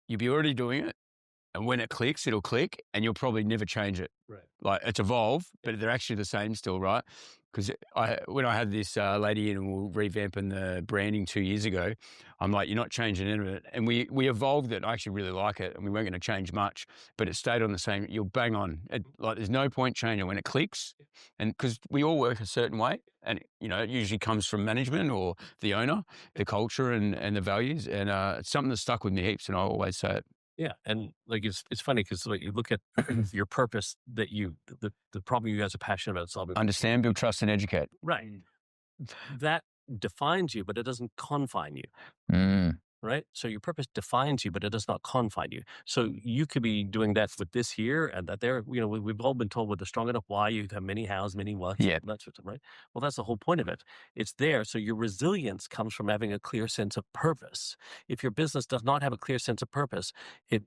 Speaker 5: you'll be already doing it. And when it clicks, it'll click, and you'll probably never change it.
Speaker 2: Right.
Speaker 5: Like, it's evolved, but they're actually the same still, right? Because when I had this lady in and we were revamping the branding 2 years ago, I'm like, you're not changing any of it. And we evolved it. I actually really like it, and we weren't going to change much, but it stayed on the same. You'll bang on. There's no point changing when it clicks, and because we all work a certain way, and it usually comes from management or the owner, the culture and the values, and it's something that's stuck with me heaps, and I always say it.
Speaker 2: Yeah, and like it's funny because like you look at your purpose that the problem you guys are passionate about solving.
Speaker 5: Understand, build trust, and educate.
Speaker 2: Right. That defines you, but it doesn't confine you.
Speaker 5: Mm.
Speaker 2: right? So your purpose defines you, but it does not confine you. So you could be doing that with this here and that there. You know, we've all been told with a strong enough why you have many hows, many whats,
Speaker 5: Yeah.
Speaker 2: that sort of stuff, right? Well, that's the whole point of it. It's there. So your resilience comes from having a clear sense of purpose. If your business does not have a clear sense of purpose, it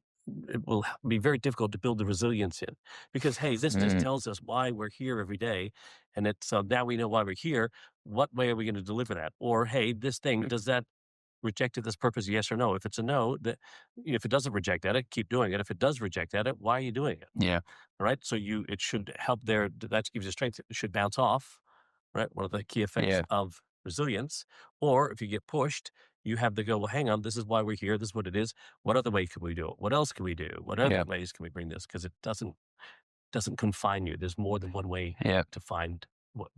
Speaker 2: will be very difficult to build the resilience in, because, hey, this just tells us why we're here every day. And it's now we know why we're here. What way are we going to deliver that? Or, hey, this thing, does that rejected this purpose, yes or no? If it's a no, that if it doesn't reject at it, keep doing it. If it does reject at it, why are you doing it?
Speaker 5: Yeah.
Speaker 2: All right. So it should help there. That gives you strength. It should bounce off. Right. One of the key effects of resilience. Or if you get pushed, you have to go, well, hang on, this is why we're here. This is what it is. What other way can we do it? What else can we do? What other ways can we bring this? Because it doesn't confine you. There's more than one way to find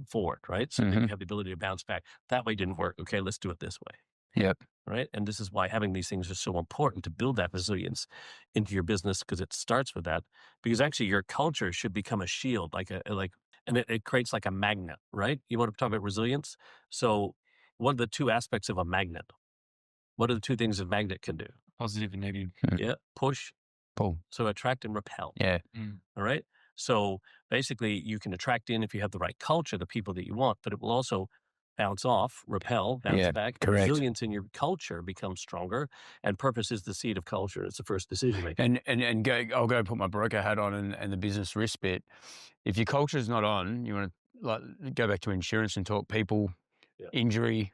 Speaker 2: for it, right? So then you have the ability to bounce back. That way didn't work. Okay, let's do it this way.
Speaker 5: Yep.
Speaker 2: Right. And this is why having these things are so important, to build that resilience into your business, because it starts with that. Because actually your culture should become a shield, and it creates like a magnet, right? You want to talk about resilience? So what are the two aspects of a magnet? What are the two things a magnet can do?
Speaker 3: Positive and negative.
Speaker 2: Yeah. Push.
Speaker 5: Pull.
Speaker 2: So attract and repel.
Speaker 5: Yeah.
Speaker 2: All right. So basically you can attract in, if you have the right culture, the people that you want, but it will also bounce off, repel, bounce back.
Speaker 5: Correct.
Speaker 2: Resilience in your culture becomes stronger, and purpose is the seed of culture. It's the first decision making.
Speaker 5: And I'll go put my broker hat on and the business risk bit. If your culture is not on, you want to go back to insurance and talk people, injury,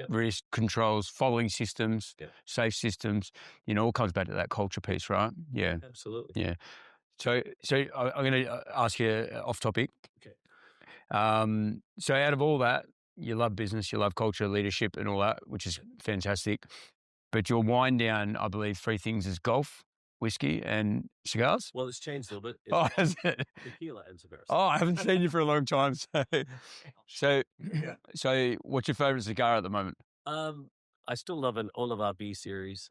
Speaker 5: risk controls, following systems, safe systems. All comes back to that culture piece, right? Yeah,
Speaker 2: absolutely.
Speaker 5: Yeah. So I'm going to ask you off topic.
Speaker 2: Okay.
Speaker 5: So out of all that, you love business, you love culture, leadership and all that, which is fantastic. But your wind down, I believe, 3 things is golf, whiskey and cigars?
Speaker 2: Well, it's changed a little bit.
Speaker 5: Has it?
Speaker 2: Tequila and cigars.
Speaker 5: Oh, I haven't seen you for a long time. So what's your favourite cigar at the moment?
Speaker 2: I still love an Oliver B series.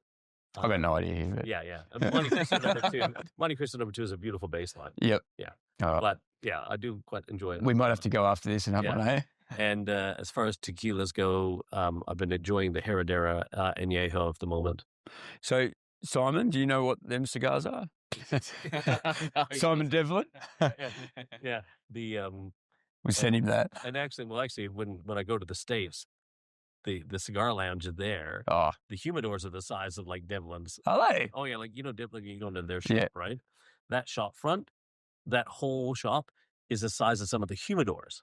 Speaker 5: I've got no idea.
Speaker 2: Yeah. Monte Cristo #2. Monte Cristo #2 is a beautiful baseline.
Speaker 5: Yep.
Speaker 2: Yeah.
Speaker 5: All right.
Speaker 2: But yeah, I do quite enjoy it.
Speaker 5: We might have to go after this and have one, eh?
Speaker 2: And as far as tequilas go, I've been enjoying the Herradura Añejo at the moment.
Speaker 5: So, Simon, do you know what them cigars are? Simon Devlin?
Speaker 2: Yeah.
Speaker 5: We sent him that.
Speaker 2: And actually, when I go to the States, the cigar lounge is there.
Speaker 5: Oh.
Speaker 2: The humidors are the size of like Devlin's.
Speaker 5: Are they?
Speaker 2: Oh yeah, like Devlin, you go into their shop, right? That shop front, that whole shop is the size of some of the humidors.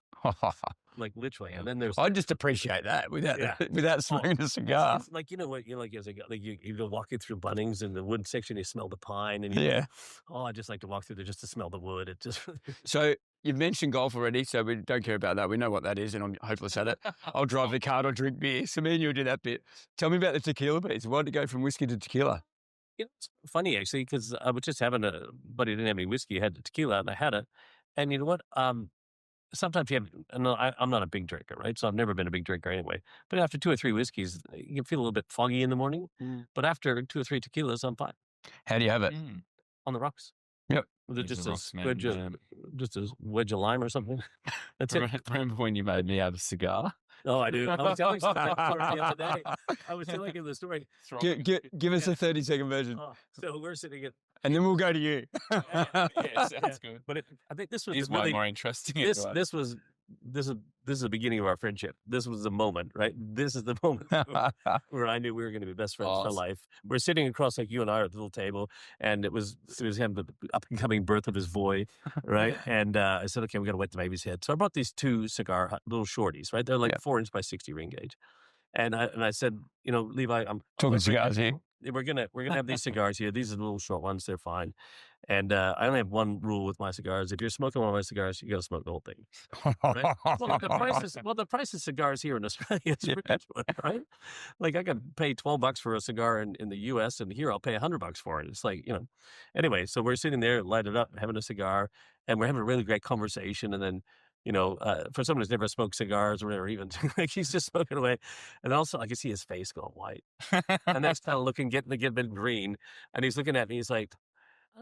Speaker 2: Like literally. And then there's
Speaker 5: I just appreciate that without smoking a cigar.
Speaker 2: It's like, what, you go walking through Bunnings in the wood section, you smell the pine and I just like to walk through there just to smell the wood. It just
Speaker 5: So you've mentioned golf already, so we don't care about that. We know what that is, and I'm hopeless at it. I'll drive the car, I'll drink beer. So me and you'll do that bit. Tell me about the tequila piece. Why did it go from whiskey to tequila?
Speaker 2: It's funny, actually, because I was just having a buddy didn't have any whiskey, he had the tequila, and I had it. And you know what? Sometimes you have, I'm not a big drinker, right? So I've never been a big drinker anyway. But after 2 or 3 whiskeys, you can feel a little bit foggy in the morning. But after 2 or 3 tequilas, I'm fine.
Speaker 5: How do you have it?
Speaker 2: On the rocks.
Speaker 5: Yep.
Speaker 2: Was it just a wedge of lime or something? That's it.
Speaker 3: Remember when you made me have a cigar?
Speaker 2: Oh, I do. I was telling the other day. I was telling him the story.
Speaker 5: Give us a 30-second version.
Speaker 2: So we're sitting at...
Speaker 5: And then we'll go to you.
Speaker 3: Sounds good.
Speaker 2: But I think this was
Speaker 3: is way more interesting.
Speaker 2: This is the beginning of our friendship. This was the moment, right? This is the moment where I knew we were going to be best friends for life. We're sitting across, like you and I are at the little table, and it was him, the up and coming birth of his boy, right? And I said, okay, we got to wet the baby's head. So I brought these 2 cigar little shorties, right? They're like 4-inch by 60 ring gauge, and I said, Levi, I'm
Speaker 5: talking cigars here.
Speaker 2: We're gonna have these cigars here. These are the little short ones. They're fine. And I only have one rule with my cigars. If you're smoking one of my cigars, you got to smoke the whole thing. Right? The price of cigars here in Australia is ridiculous, right? Like I could pay $12 for a cigar in the U.S. and here I'll pay $100 for it. It's like, Anyway, so we're sitting there, lighted up, having a cigar, and we're having a really great conversation. And then, for someone who's never smoked cigars or whatever, even like he's just smoking away, and also I can see his face going white, and that's kind of looking getting a bit green, and he's looking at me. He's like,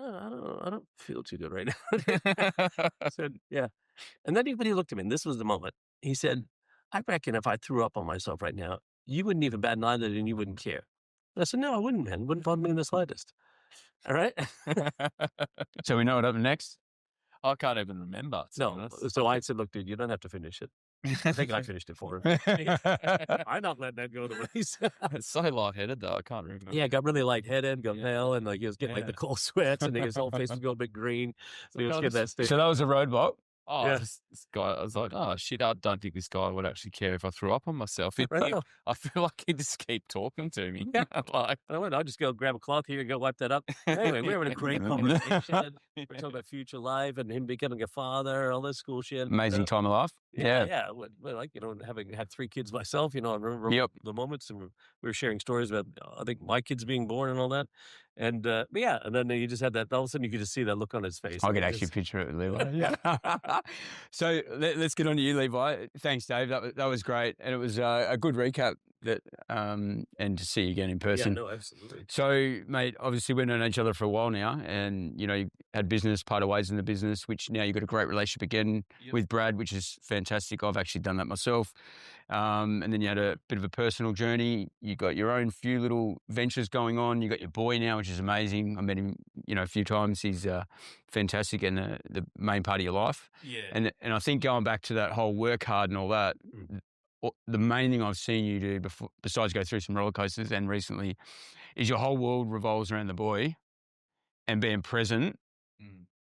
Speaker 2: I don't feel too good right now. I said, yeah, and then he looked at me, and this was the moment. He said, I reckon if I threw up on myself right now, you wouldn't even bat an eyelid and you wouldn't care. I said, no, I wouldn't, man. Wouldn't bother me in the slightest. All right.
Speaker 5: So we know what happened next?
Speaker 3: I can't even remember. to be
Speaker 2: No.
Speaker 3: honest.
Speaker 2: So I said, look, dude, you don't have to finish it. I think I finished it for him. I'm not letting that go to waste.
Speaker 3: It's so lightheaded though. I can't remember.
Speaker 2: Yeah, got really lightheaded, got pale, and like he was getting like the cold sweats, and his whole face was going a bit green. So he was getting that state.
Speaker 5: So that was a roadblock.
Speaker 3: Oh,
Speaker 2: Yeah.
Speaker 3: this guy, I was like, oh shit, I don't think this guy would actually care if I threw up on myself.
Speaker 2: Right.
Speaker 3: I feel like he just keep talking to me.
Speaker 2: Yeah.
Speaker 3: Like,
Speaker 2: I'll just go grab a cloth here and go wipe that up. Anyway, we're having a great conversation. We're talking about future life and him becoming a father, all this cool shit.
Speaker 5: Amazing time of life.
Speaker 2: Yeah. Well, like, having had 3 kids myself, I remember the moments, and we were sharing stories about, I think, my kids being born and all that. And but yeah, and then you just had that, all of a sudden you could just see that look on his face.
Speaker 5: I could actually picture it, Levi. Yeah. So let's get on to you, Levi. Thanks, Dave. That was great. And it was a good recap that and to see you again in person.
Speaker 2: Yeah, no, absolutely.
Speaker 5: So, mate, obviously we've known each other for a while now, and you had business, parted ways in the business, which now you've got a great relationship again with Brad, which is fantastic. I've actually done that myself. And then you had a bit of a personal journey. You got your own few little ventures going on. You got your boy now, which is amazing. I met him, a few times. He's fantastic and the main part of your life.
Speaker 3: yeah.
Speaker 5: And I think going back to that whole work hard and all that, the main thing I've seen you do besides go through some roller coasters and recently, is your whole world revolves around the boy and being present.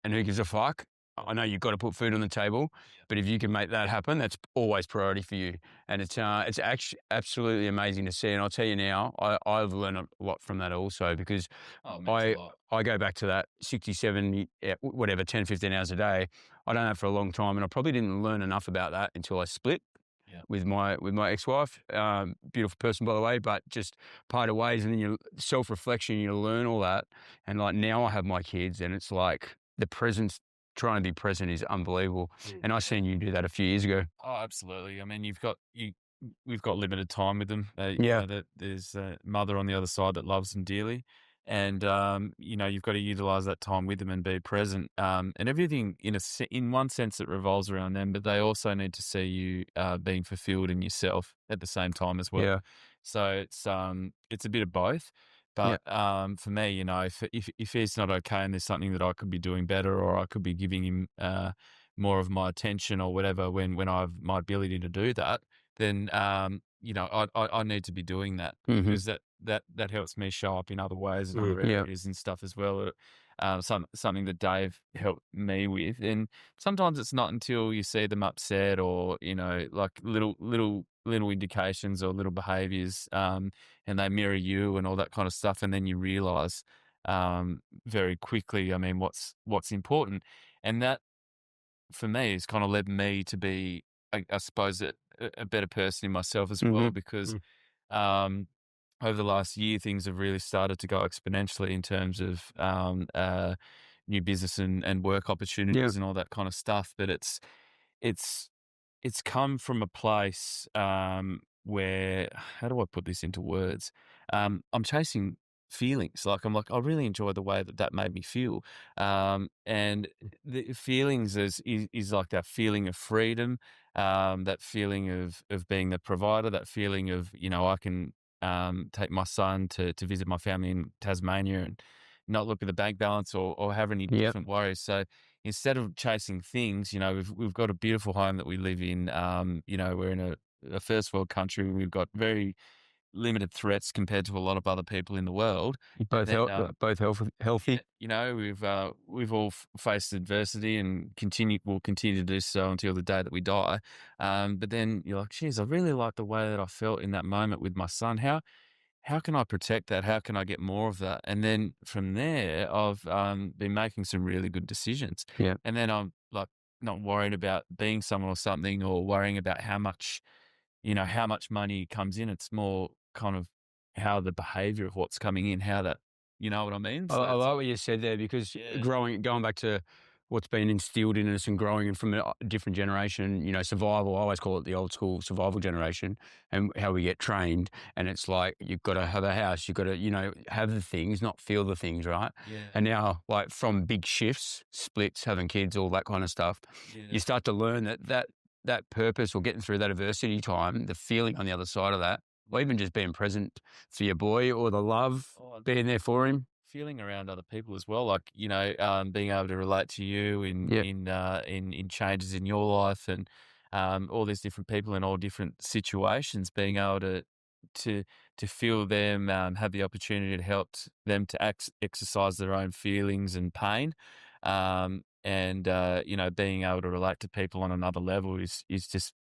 Speaker 5: And who gives a fuck? I know you've got to put food on the table, but if you can make that happen, that's always priority for you. And it's actually absolutely amazing to see. And I'll tell you now, I've learned a lot from that also, because I go back to that 67, 10, 15 hours a day. I done that for a long time, and I probably didn't learn enough about that until I split with my ex-wife. Beautiful person, by the way, but just parted ways, and then your self-reflection, you learn all that. And like now I have my kids, and it's like the presence, trying to be present is unbelievable. And I seen you do that a few years ago.
Speaker 3: Oh, absolutely. I mean, we've got limited time with them. There's a mother on the other side that loves them dearly. And, you've got to utilize that time with them and be present. And everything in one sense it revolves around them, but they also need to see you being fulfilled in yourself at the same time as well.
Speaker 5: Yeah.
Speaker 3: So it's a bit of both. But for me, if he's not okay and there's something that I could be doing better, or I could be giving him more of my attention or whatever, when I have my ability to do that, then I need to be doing that, because that helps me show up in other ways and other areas and stuff as well. Something that Dave helped me with, and sometimes it's not until you see them upset or like little indications or little behaviors, and they mirror you and all that kind of stuff, and then you realize very quickly, what's important. And that for me has kind of led me to be, I suppose, a better person in myself as well, because over the last year things have really started to go exponentially in terms of new business and work opportunities and all that kind of stuff. But it's come from a place where, how do I put this into words? I'm chasing feelings. I'm like, I really enjoy the way that made me feel. And the feelings is like that feeling of freedom, that feeling of being the provider, that feeling of, I can take my son to visit my family in Tasmania and not look at the bank balance or have any different worries. So instead of chasing things, we've got a beautiful home that we live in. We're in a first world country. We've got very limited threats compared to a lot of other people in the world.
Speaker 5: Both healthy.
Speaker 3: We've all faced adversity and will continue to do so until the day that we die. But then you're like, geez, I really like the way that I felt in that moment with my son. How can I protect that? How can I get more of that? And then from there, I've been making some really good decisions.
Speaker 5: Yeah.
Speaker 3: And then I'm like not worried about being someone or something, or worrying about how much money comes in. It's more kind of how the behavior of what's coming in, how that, you know what I mean? So
Speaker 5: I like what you said there, because going back to what's been instilled in us and growing from a different generation, survival, I always call it the old school survival generation, and how we get trained. And it's like, you've got to have a house, you've got to, have the things, not feel the things, right?
Speaker 3: Yeah.
Speaker 5: And now, like, from big shifts, splits, having kids, all that kind of stuff, you start to learn that purpose, or getting through that adversity time, the feeling on the other side of that, or even just being present for your boy, or the love, being there for him.
Speaker 3: Feeling around other people as well, like, you know, being able to relate to you
Speaker 5: Yep.
Speaker 3: in changes in your life, and all these different people in all different situations, being able to feel them, have the opportunity to help them to exercise their own feelings and pain, and you know, being able to relate to people on another level is just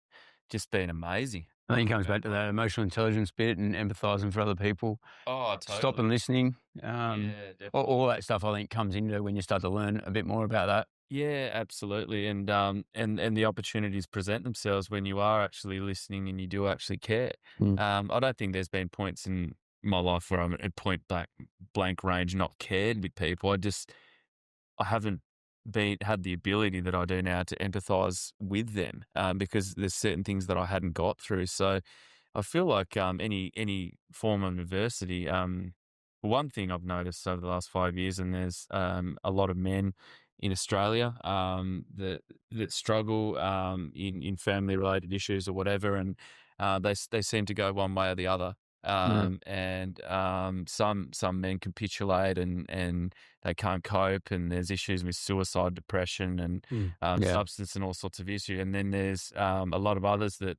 Speaker 3: been amazing.
Speaker 5: I think it comes back to that emotional intelligence bit and empathizing for other people.
Speaker 3: Oh, totally.
Speaker 5: Stop and listening.
Speaker 3: Yeah,
Speaker 5: All that stuff I think comes into when you start to learn a bit more about that.
Speaker 3: Yeah, absolutely, and the opportunities present themselves when you are actually listening and you do actually care.
Speaker 5: Mm.
Speaker 3: I don't think there's been points in my life where I'm at point blank range not cared with people. I haven't had the ability that I do now to empathise with them, because there's certain things that I hadn't got through. So I feel like any form of adversity. One thing I've noticed over the last 5 years, and there's a lot of men in Australia that struggle in family related issues or whatever, and they seem to go one way or the other. And some men capitulate and they can't cope, and there's issues with suicide, depression, and
Speaker 5: Yeah.
Speaker 3: substance and all sorts of issues. And then there's a lot of others that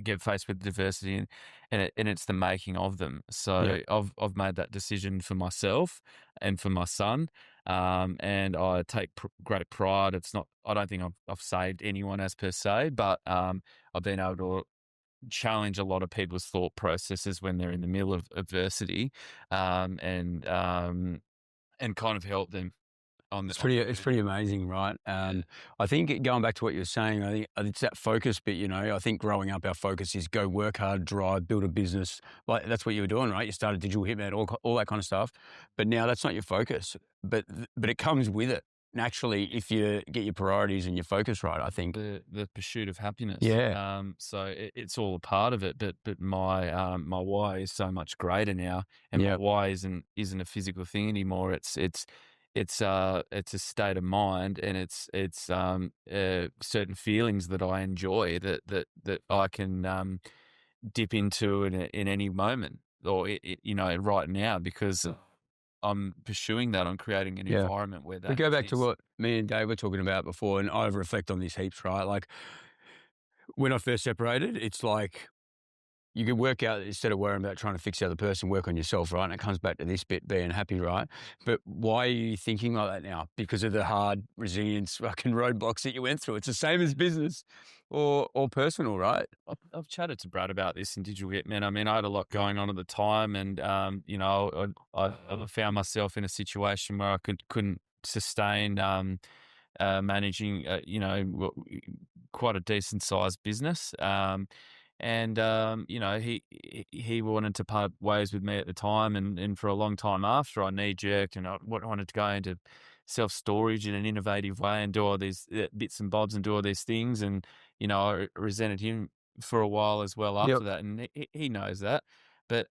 Speaker 3: get faced with diversity, and it's the making of them. So I've made that decision for myself and for my son, and I take great pride. I don't think I've saved anyone as per se, but I've been able to challenge a lot of people's thought processes when they're in the middle of adversity, and kind of help them on the.
Speaker 5: It's pretty amazing, right? I think going back to what you were saying, I think it's that focus bit. You know, I think growing up, our focus is go work hard, drive, build a business. Like that's what you were doing, right? You started digital hitman, all that kind of stuff. But now that's not your focus. But it comes with it naturally if you get your priorities and your focus right. I think
Speaker 3: the pursuit of happiness.
Speaker 5: Yeah.
Speaker 3: So it's all a part of it, but my why is so much greater now, and my why isn't a physical thing anymore. It's a state of mind, and it's certain feelings that I enjoy that I can dip into in any moment, or you know, right now, because I'm pursuing that. I'm creating an environment where that.
Speaker 5: We go back to what me and Dave were talking about before, and I reflect on this heaps, right? Like when I first separated, it's like you could work out, instead of worrying about trying to fix the other person, work on yourself, right? And it comes back to this bit, being happy, right? But why are you thinking like that now? Because of the hard resilience fucking roadblocks that you went through. It's the same as business or personal, right?
Speaker 3: I've chatted to Brad about this in Digital Hitman. I mean, I had a lot going on at the time, and you know, I found myself in a situation where I couldn't sustain managing, you know, quite a decent sized business. And you know, he wanted to part ways with me at the time, and for a long time after, I knee jerked, and I wanted to go into self storage in an innovative way and do all these bits and bobs and do all these things, and you know, I resented him for a while as well after that, and he knows that, but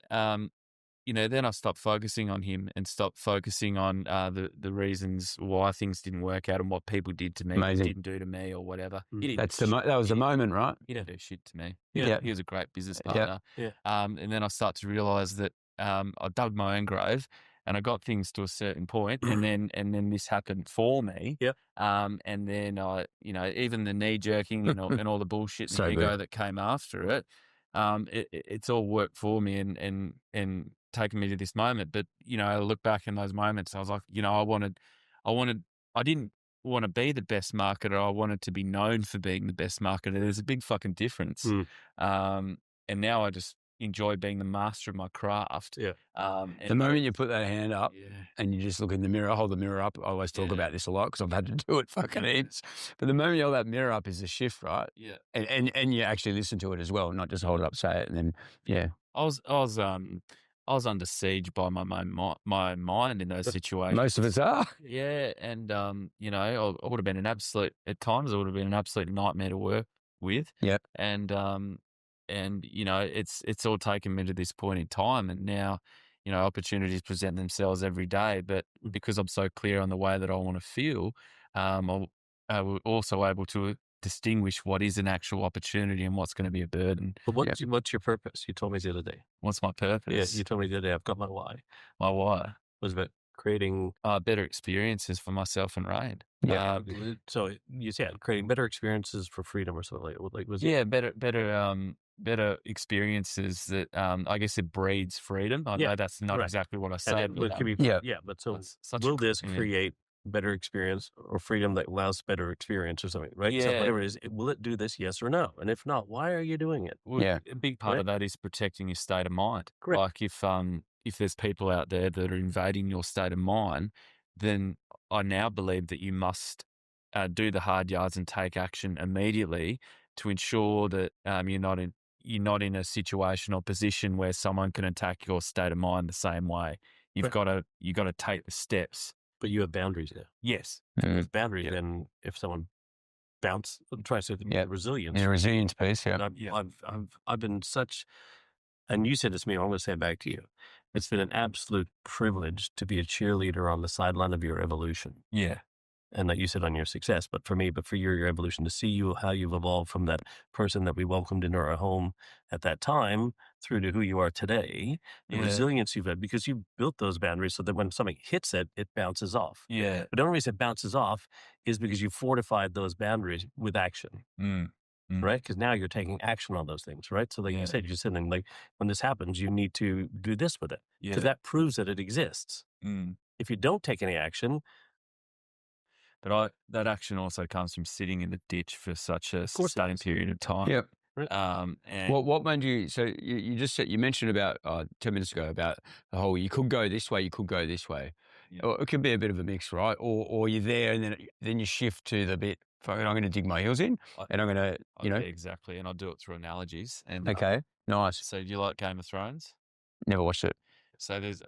Speaker 3: you know, then I stopped focusing on him and stopped focusing on the reasons why things didn't work out and what people did to me, didn't do to me, or whatever.
Speaker 5: That was the moment, right?
Speaker 3: He didn't do shit to me.
Speaker 5: He
Speaker 3: was a great business partner. And then I start to realize that I dug my own grave, and I got things to a certain point, and then this happened for me. And then I, you know, even the knee jerking and all the bullshit and the ego that came after it, it's all worked for me and taken me to this moment. But you know, I look back in those moments, I was like, you know, I didn't want to be the best marketer. I wanted to be known for being the best marketer. There's a big fucking difference. And now I just enjoy being the master of my craft.
Speaker 5: The moment you put that hand up and you just look in the mirror, hold the mirror up. I always talk about this a lot because I've had to do it fucking heaps. But the moment you hold that mirror up is a shift, right? And you actually listen to it as well, not just hold it up, say it, and then
Speaker 3: I was under siege by my mind in those situations.
Speaker 5: Most of us are.
Speaker 3: Yeah, and you know, I would have been at times it would have been an absolute nightmare to work with. And you know, it's all taken me to this point in time, and now, you know, opportunities present themselves every day. But because I'm so clear on the way that I want to feel, I'm also able to distinguish what is an actual opportunity and what's going to be a burden.
Speaker 2: But what's your purpose? You told me the other day.
Speaker 3: What's my purpose?
Speaker 2: Yeah, you told me the other day. I've got my why.
Speaker 3: My why
Speaker 2: Was about creating
Speaker 3: better experiences for myself and Raid.
Speaker 5: Yeah.
Speaker 2: So you said creating better experiences for freedom or something like was it?
Speaker 3: Yeah, better experiences that I guess it breeds freedom. I know that's not
Speaker 2: right.
Speaker 3: exactly what I
Speaker 2: And
Speaker 3: said.
Speaker 2: it could be but so
Speaker 3: It's such
Speaker 2: will
Speaker 3: a-
Speaker 2: this
Speaker 3: yeah.
Speaker 2: create better experience or freedom that allows better experience or something, right? So
Speaker 3: Yeah.
Speaker 2: whatever it is, will it do this, yes or no? And if not, why are you doing it?
Speaker 3: Well,
Speaker 5: Yeah.
Speaker 3: a big part of that is protecting your state of mind.
Speaker 2: Correct.
Speaker 3: Like if there's people out there that are invading your state of mind, then I now believe that you must do the hard yards and take action immediately to ensure that you're not in a situation or position where someone can attack your state of mind the same way. You've got to take the steps.
Speaker 2: But you have boundaries now.
Speaker 3: Yes.
Speaker 2: And with boundaries, then if someone tries to resilience.
Speaker 5: The resilience piece, yeah.
Speaker 2: And I've been such, and you said this to me, I'm going to say it back to you. It's been an absolute privilege to be a cheerleader on the sideline of your evolution.
Speaker 3: Yeah.
Speaker 2: And like you said, on your success, but for your evolution, to see how you've evolved from that person that we welcomed into our home at that time through to who you are today, the resilience you've had, because you built those boundaries so that when something hits it, it bounces off.
Speaker 3: Yeah.
Speaker 2: But the only reason it bounces off is because you fortified those boundaries with action. Right? Because now you're taking action on those things, right? So like you said, you're saying like, when this happens, you need to do this with it. Because that proves that it exists. If you don't take any action.
Speaker 3: But that action also comes from sitting in the ditch for such a sustained period of time.
Speaker 5: Yep.
Speaker 3: And
Speaker 5: what made you? So you just said, you mentioned about 10 minutes ago about the whole, you could go this way, you could go this way.
Speaker 3: Yeah.
Speaker 5: Or it could be a bit of a mix, right? Or you're there and then you shift to the bit. I'm going to dig my heels in, and I'm going to,
Speaker 3: yeah, exactly. And I'll do it through analogies. And
Speaker 5: okay, nice.
Speaker 3: So do you like Game of Thrones?
Speaker 5: Never watched it.
Speaker 3: So there's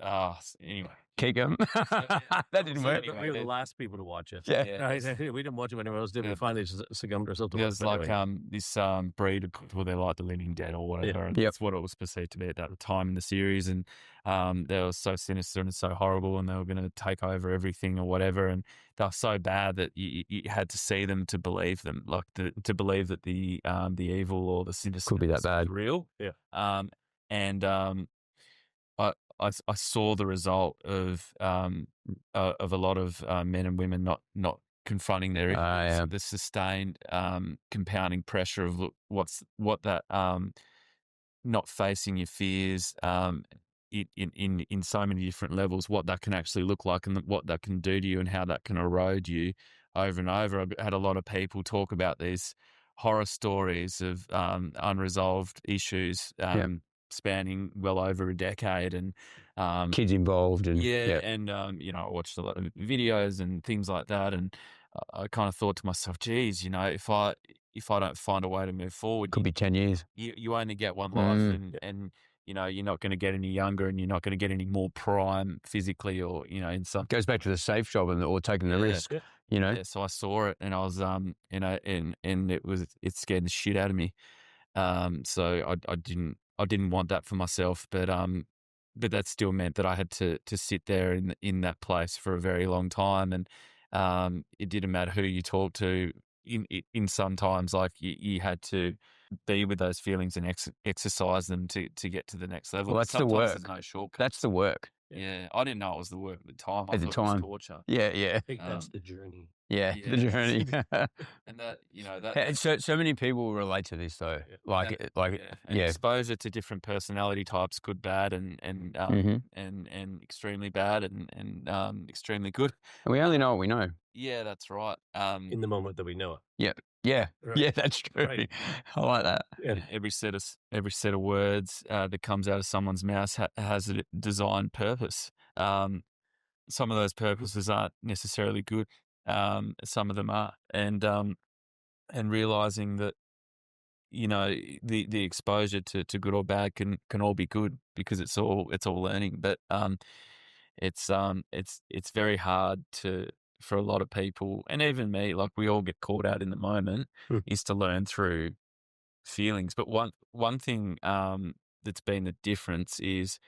Speaker 3: anyway.
Speaker 5: Keep going. That didn't work.
Speaker 2: We were the last people to watch it.
Speaker 5: Yeah.
Speaker 2: We didn't watch it when anyone else did. We finally succumbed ourselves to
Speaker 3: There's
Speaker 2: watch it.
Speaker 3: like this breed of people, they're like the Living Dead or whatever. And that's what it was perceived to be at that time in the series. And they were so sinister and so horrible, and they were going to take over everything or whatever. And they were so bad that you had to see them to believe them, like to believe that the evil or the sinister
Speaker 5: could be that bad.
Speaker 3: Real. Yeah. I saw the result of a lot of men and women not confronting their issues, the sustained compounding pressure of what that not facing your fears in so many different levels, what that can actually look like and what that can do to you and how that can erode you over and over. I've had a lot of people talk about these horror stories of unresolved issues. Spanning well over a decade, and
Speaker 5: kids involved, and
Speaker 3: and I watched a lot of videos and things like that, and I kind of thought to myself, geez, if I don't find a way to move forward,
Speaker 5: could be 10 years.
Speaker 3: You only get one life, and you're not going to get any younger, and you're not going to get any more prime physically, or in some
Speaker 5: goes back to the safe job or taking the risk.
Speaker 3: So I saw it, and I was and it scared the shit out of me. So I didn't want that for myself, but that still meant that I had to sit there in that place for a very long time, and it didn't matter who you talked to. In sometimes, like you had to be with those feelings and exercise them to get to the next level.
Speaker 5: Well, that's
Speaker 3: sometimes
Speaker 5: the work.
Speaker 3: There's no shortcut.
Speaker 5: That's the work.
Speaker 3: Yeah, I didn't know it was the work at the time. I
Speaker 5: At the
Speaker 3: thought it was
Speaker 5: time.
Speaker 3: torture.
Speaker 5: Yeah.
Speaker 2: I think that's the journey.
Speaker 5: Yeah, the journey.
Speaker 3: And that
Speaker 5: so many people relate to this though.
Speaker 3: And exposure to different personality types, good, bad, and extremely bad, and extremely good.
Speaker 5: And we only know what we know.
Speaker 3: Yeah, that's right.
Speaker 2: In the moment that we know it.
Speaker 5: Yeah,
Speaker 2: Right.
Speaker 5: yeah, that's true.
Speaker 2: Right.
Speaker 5: I like that.
Speaker 2: Yeah.
Speaker 3: Every set of words that comes out of someone's mouth has a designed purpose. Some of those purposes aren't necessarily good. Some of them are, and realizing that the exposure to good or bad can all be good, because it's all learning. But it's very hard for a lot of people, and even me, like we all get caught out in the moment, is to learn through feelings. But one thing that's been the difference is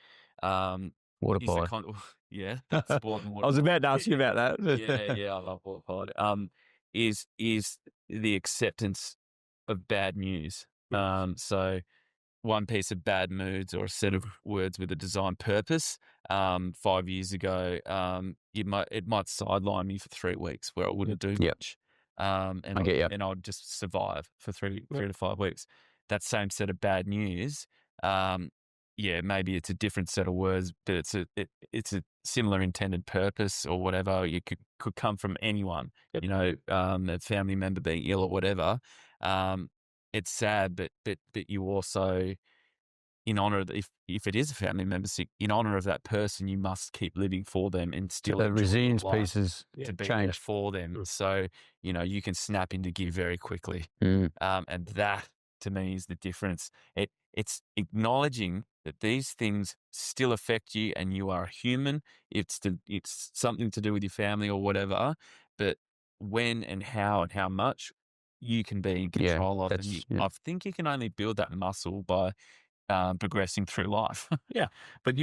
Speaker 5: Water
Speaker 3: is
Speaker 5: polo.
Speaker 3: that's sport and water.
Speaker 5: I was about to ask you about that.
Speaker 3: yeah, I love water polo. Is the acceptance of bad news. So one piece of bad moods or a set of words with a design purpose. 5 years ago, it might sideline me for 3 weeks where I wouldn't do much. And
Speaker 5: I get you.
Speaker 3: and I'd just survive for three to 5 weeks. That same set of bad news, maybe it's a different set of words, but it's a similar intended purpose or whatever. You could come from anyone, a family member being ill or whatever. It's sad, but you also, in honor of if it is a family member sick, in honor of that person, you must keep living for them and still
Speaker 5: The
Speaker 3: enjoy
Speaker 5: resilience
Speaker 3: life
Speaker 5: pieces
Speaker 3: to be there
Speaker 5: change.
Speaker 3: for them. So you can snap into gear very quickly,
Speaker 5: Mm.
Speaker 3: and that to me is the difference. It's acknowledging that these things still affect you, and you are a human. It's something to do with your family or whatever, but when and how much you can be in control of. And I think you can only build that muscle by progressing through life.
Speaker 2: Yeah. But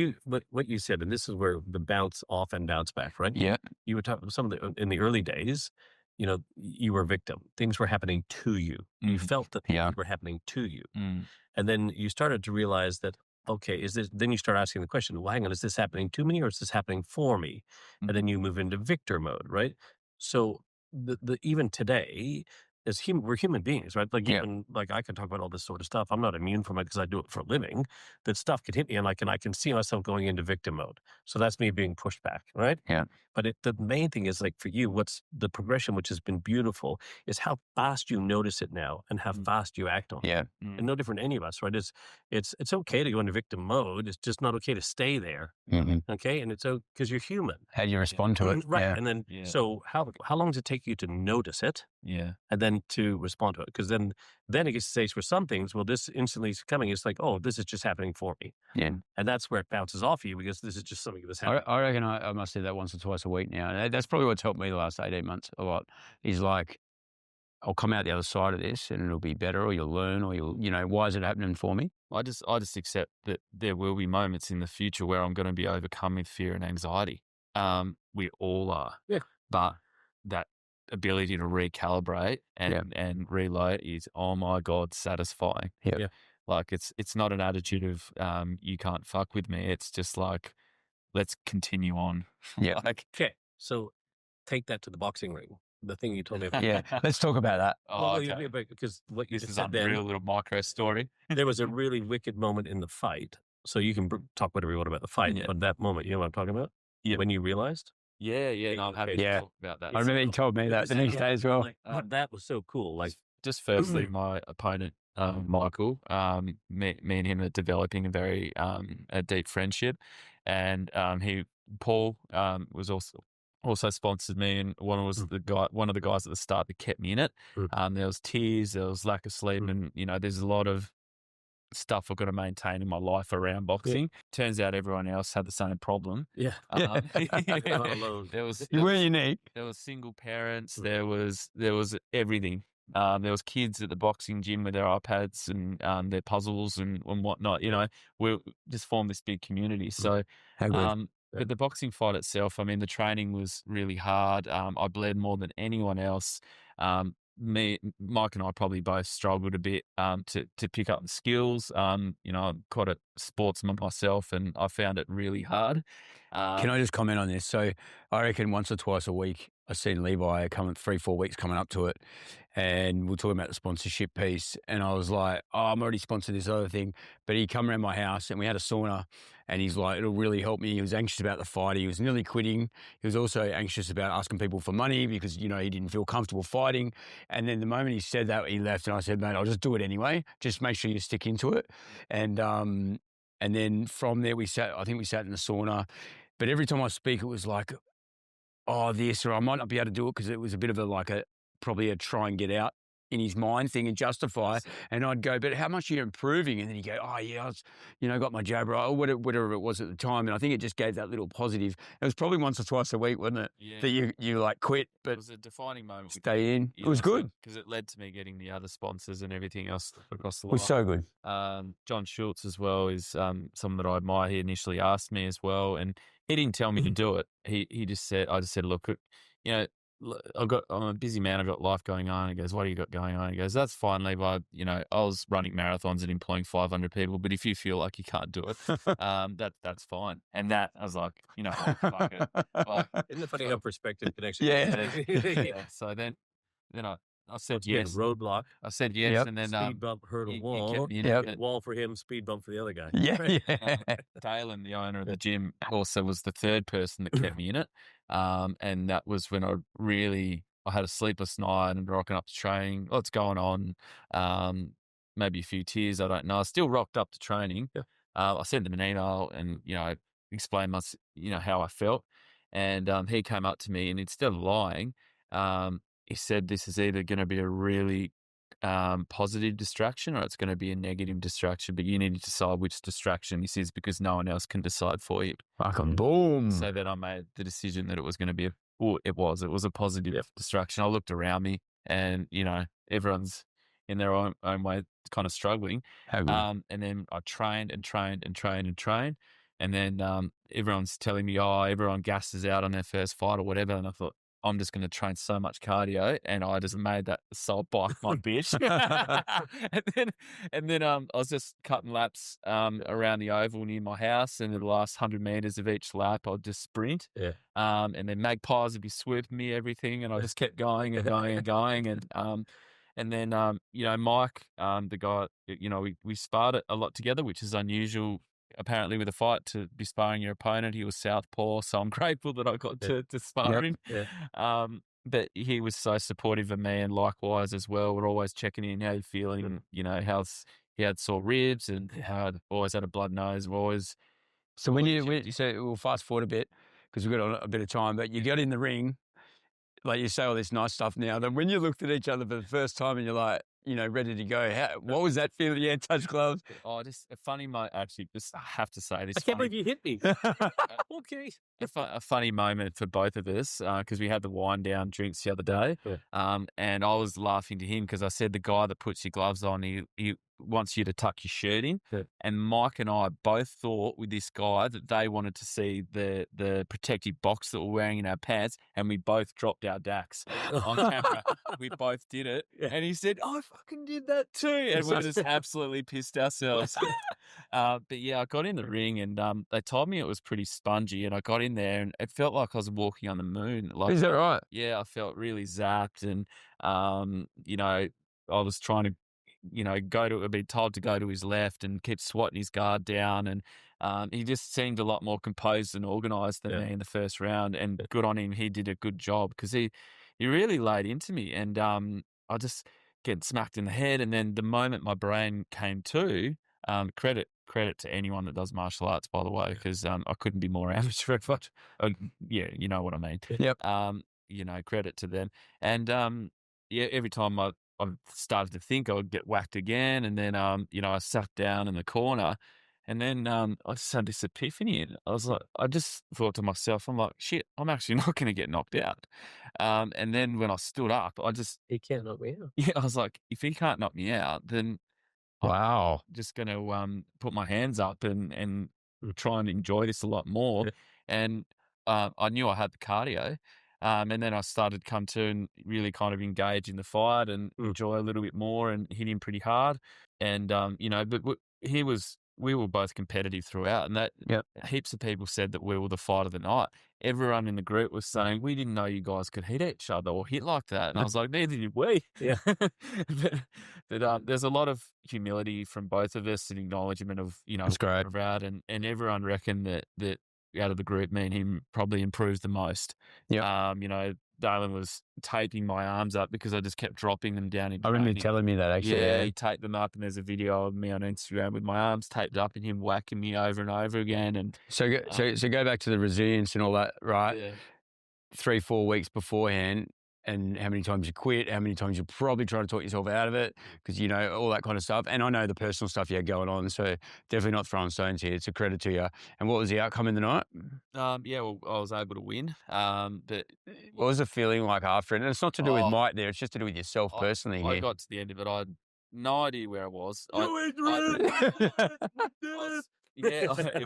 Speaker 2: what you said, and this is where the bounce off and bounce back, right?
Speaker 5: Yeah.
Speaker 2: You were talking in the early days, you were a victim. Things were happening to you. You felt that things were happening to you. And then you started to realize that, okay, then you start asking the question, well, hang on, is this happening to me or is this happening for me? And then you move into victor mode, right? So even today, we're human beings, right? Like even like I can talk about all this sort of stuff. I'm not immune from it because I do it for a living. That stuff can hit me, and I can see myself going into victim mode. So that's me being pushed back, right?
Speaker 5: Yeah.
Speaker 2: But the main thing is, like, for you, what's the progression, which has been beautiful, is how fast you notice it now and how fast you act on it.
Speaker 5: Yeah.
Speaker 2: And no different than any of us, right? It's okay to go into victim mode. It's just not okay to stay there. Okay, and it's because you're human.
Speaker 5: How do you respond to it?
Speaker 2: Right.
Speaker 5: Yeah.
Speaker 2: And then, so how long does it take you to notice it?
Speaker 3: Yeah.
Speaker 2: And then to respond to it? Because then it gets to stage for some things, well, this instantly is coming. It's like, oh, this is just happening for me.
Speaker 5: Yeah.
Speaker 2: And that's where it bounces off you, because this is just something that's happening.
Speaker 5: I reckon I must do that once or twice a week now. And that's probably what's helped me the last 18 months a lot. Is like, I'll come out the other side of this and it'll be better, or you'll learn, or why is it happening for me?
Speaker 3: I just accept that there will be moments in the future where I'm going to be overcome with fear and anxiety. We all are.
Speaker 2: Yeah.
Speaker 3: But that ability to recalibrate and reload is, oh my God, satisfying.
Speaker 5: Yeah.
Speaker 3: Like it's not an attitude of you can't fuck with me. It's just like, let's continue on.
Speaker 5: Yeah.
Speaker 2: Okay. So take that to the boxing ring. The thing you told me about.
Speaker 5: Yeah. Let's talk about that.
Speaker 2: Because what you
Speaker 3: This is
Speaker 2: said
Speaker 3: a
Speaker 2: then,
Speaker 3: real little micro story.
Speaker 2: there was a really wicked moment in the fight. So you can talk whatever you want about the fight, but that moment, you know what I'm talking about?
Speaker 3: Yeah.
Speaker 2: When you realized?
Speaker 3: Yeah. No, I'm happy to talk about that.
Speaker 5: I remember you told me that the next day as well.
Speaker 2: That was so cool. Like,
Speaker 3: just firstly, my opponent, Michael, me and him are developing a very a deep friendship, and Paul was also sponsored me, and one of the guys at the start that kept me in it. There was tears, there was lack of sleep, and there's a lot of stuff I've got to maintain in my life around boxing. Turns out everyone else had the same problem.
Speaker 2: Yeah.
Speaker 3: Not
Speaker 2: alone.
Speaker 5: You weren't unique.
Speaker 3: There was single parents. There was everything. There was kids at the boxing gym with their iPads and their puzzles and whatnot. We just formed this big community. So,
Speaker 5: How good.
Speaker 3: but the boxing fight itself, I mean, the training was really hard. I bled more than anyone else. Mike and I probably both struggled a bit to pick up the skills. I'm quite a sportsman myself, and I found it really hard.
Speaker 5: Can I just comment on this? So I reckon once or twice a week, I've seen Levi coming 3-4 weeks coming up to it, and we're talking about the sponsorship piece, and I was like, oh, I'm already sponsored this other thing, but he come around my house and we had a sauna, and he's like, it'll really help me. He was anxious about the fight. He was nearly quitting. He was also anxious about asking people for money because, he didn't feel comfortable fighting. And then the moment he said that, he left, and I said, mate, I'll just do it anyway. Just make sure you stick into it. And then from there I think we sat in the sauna, but every time I speak, it was like, oh, this, or I might not be able to do it because it was a bit of probably a try and get out in his mind thing and justify. And I'd go, but how much are you improving? And then he'd go, oh yeah, I was, got my jab right, or whatever it was at the time. And I think it just gave that little positive. It was probably once or twice a week, wasn't it?
Speaker 3: Yeah.
Speaker 5: That you like quit, but
Speaker 3: it was a defining moment.
Speaker 5: Stay in. It was good.
Speaker 3: Because it led to me getting the other sponsors and everything else across the line.
Speaker 5: It was so good.
Speaker 3: John Schultz as well is someone that I admire. He initially asked me as well, and he didn't tell me to do it. He just said, I just said, look, I'm a busy man. I've got life going on. He goes, what do you got going on? He goes, that's fine, Levi. I was running marathons and employing 500 people, but if you feel like you can't do it, that's fine. And that, I was like, fuck it. Like,
Speaker 2: Isn't it funny how perspective can actually?
Speaker 3: yeah. So then I said yes.
Speaker 2: Roadblock.
Speaker 3: I said yes,
Speaker 5: Yep.
Speaker 3: and then
Speaker 2: Speed bump, hurdle,
Speaker 3: he
Speaker 2: wall.
Speaker 3: kept me in
Speaker 5: Yep.
Speaker 3: it.
Speaker 2: Wall for him, speed bump for the other guy.
Speaker 5: Yeah.
Speaker 3: Dalen, the owner of the gym, also was the third person that kept me in it. And that was when I had a sleepless night and rocking up to training. What's going on? Maybe a few tears. I don't know. I still rocked up to training.
Speaker 2: Yeah.
Speaker 3: I sent them an email and, explained how I felt. And he came up to me and instead of lying, he said, this is either going to be a really positive distraction or it's going to be a negative distraction, but you need to decide which distraction this is because no one else can decide for you.
Speaker 5: Fucking boom.
Speaker 3: So then I made the decision that it was going to be it was a positive distraction. I looked around me and, everyone's in their own way kind of struggling.
Speaker 5: How good.
Speaker 3: And then I trained and trained and trained and trained. And then everyone's telling me, everyone gasses out on their first fight or whatever. And I thought, I'm just going to train so much cardio, and I just made that assault bike my bitch. and then I was just cutting laps around the oval near my house, and in the last 100 meters of each lap, I'd just sprint.
Speaker 2: Yeah.
Speaker 3: And then magpies would be swooping me, everything, and I just kept going and going and going. And then Mike, the guy, we sparred it a lot together, which is unusual. Apparently, with a fight to be sparring your opponent, he was southpaw, so I'm grateful that I got to spar him.
Speaker 2: Yeah.
Speaker 3: But he was so supportive of me, and likewise as well. We're always checking in, how you feeling, he had sore ribs and how I'd always had a blood nose. We're always.
Speaker 5: So we'll fast forward a bit because we've got a bit of time, but you got in the ring, like you say all this nice stuff now. Then when you looked at each other for the first time and you're like, ready to go, what was that feeling? Yeah, touch gloves.
Speaker 3: Oh, just a funny moment. Actually, just I have to say this.
Speaker 2: I can't believe you hit me. Okay.
Speaker 3: A funny moment for both of us because we had the wind down drinks the other day.
Speaker 2: Yeah.
Speaker 3: And I was laughing to him because I said the guy that puts your gloves on, he wants you to tuck your shirt in.
Speaker 2: Yeah.
Speaker 3: And Mike and I both thought with this guy that they wanted to see the protective box that we're wearing in our pants, and we both dropped our dacks on camera. We both did it.
Speaker 2: Yeah.
Speaker 3: And he said, I fucking did that too. And we just absolutely pissed ourselves. But yeah, I got in the ring and they told me it was pretty spongy, and I got in there and it felt like I was walking on the moon. Like,
Speaker 5: Is that right?
Speaker 3: Yeah, I felt really zapped, and I was trying to, be told to go to his left and keep swatting his guard down, and he just seemed a lot more composed and organised than me in the first round. And good on him, he did a good job because he really laid into me, and I just get smacked in the head, and then the moment my brain came to, credit to anyone that does martial arts, by the way, because I couldn't be more amateur. But yeah, you know what I mean.
Speaker 5: Yep.
Speaker 3: Credit to them. And every time I started to think I would get whacked again, and then I sat down in the corner, and then I just had this epiphany, and I just thought to myself, I'm like, shit, I'm actually not going to get knocked out. And then when I stood up,
Speaker 2: He can't knock me out.
Speaker 3: I was like, if he can't knock me out, then
Speaker 5: Wow.
Speaker 3: I'm just going to put my hands up and try and enjoy this a lot more.
Speaker 2: Yeah.
Speaker 3: And I knew I had the cardio. And then I started come to and really kind of engage in the fight and enjoy a little bit more and hit him pretty hard. And, but we were both competitive throughout, and that heaps of people said that we were the fight of the night. Everyone in the group was saying, we didn't know you guys could hit each other or hit like that. And I was like, neither did we.
Speaker 2: Yeah.
Speaker 3: but there's a lot of humility from both of us and acknowledgement of,
Speaker 5: That's great.
Speaker 3: And everyone reckoned that out of the group, me and him probably improved the most.
Speaker 5: Yeah.
Speaker 3: Dalen was taping my arms up because I just kept dropping them down in
Speaker 5: I remember you
Speaker 3: training.
Speaker 5: telling me that actually.
Speaker 3: Yeah, he taped them up, and there's a video of me on Instagram with my arms taped up and him whacking me over and over again. And
Speaker 5: So go back to the resilience and all that, right?
Speaker 3: yeah.
Speaker 5: 3-4 weeks beforehand, and how many times you quit, how many times you probably try to talk yourself out of it, because all that kind of stuff. And I know the personal stuff you had going on, so definitely not throwing stones here. It's a credit to you. And what was the outcome in the night?
Speaker 3: I was able to win. But
Speaker 5: What was the feeling like after it? And it's not to do with Mike there; it's just to do with yourself personally.
Speaker 3: I
Speaker 5: here.
Speaker 3: got to the end of it. I had no idea where I was. It